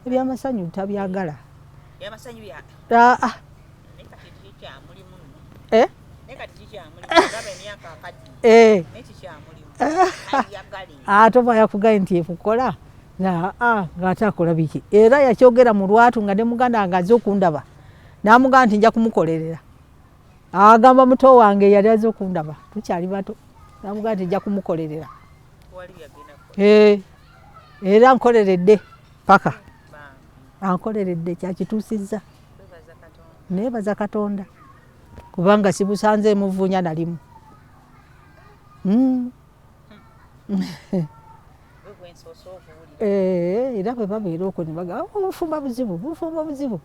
Ebyamasanyu tabyagala. Ebyamasanyu ate oba yakugaye nti ekukola ng'ate akola biki. Era yakyogera mu lwatu nga ne muganda nga azze okundaba n'amugamba nti nja kumukolerera. Agamba muto wange yali azze okundaba tukyali bato n'amugamba nti nja kumukolerera. Era nkoleredde paka ankoleredde kyakituusizza. Neebaza Katonda kubanga sibusanze muvunya nalimu. Era bwe babeera okwo ne bagamba obufumba buzibu.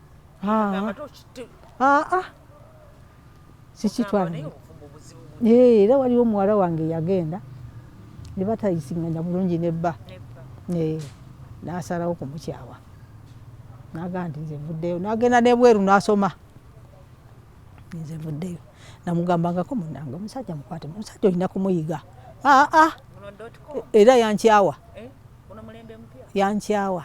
Sikitwala. Era waliwo omuwala wange yagenda ne batayisinganya bulungi nebba. N'asalawo kumukyawa. N'agamba nti nze nvuddeyo. N'agenda n'ebweru n'asoma. Nze nvuddeyo. Namugambangako munnange omusajja mukwate. Omusajja olina kumuyiga. Era yankyawa. yankyawa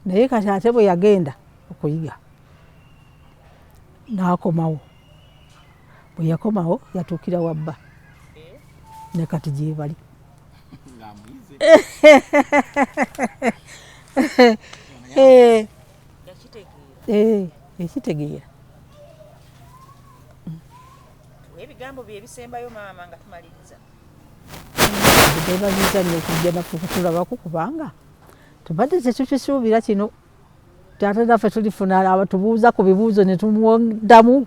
naye kati ate bwe yagenda okuyiga n'akomawo. Bwe yakomawo yatuukira wabba ne kati gye bali. Ekitegeera. Ebigambo bye bisembayo maama nga tumaliriza. Beebaliza nnyo okujja naffe okutulabako kubanga tubadde tetukisuubira kino. Taata naffe tulifuna tubuuza ku bibuuzo ne tumuddamu.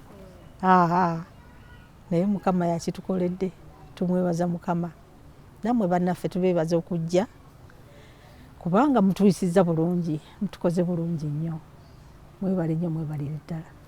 Naye Mukama yakitukoledde, tumwebaza Mukama. Nammwe bannaffe tubeebaza okujja kubanga mutuyisizza bulungi, mutukoze bulungi nnyo. Mwebale nnyo, mwebalire ddala.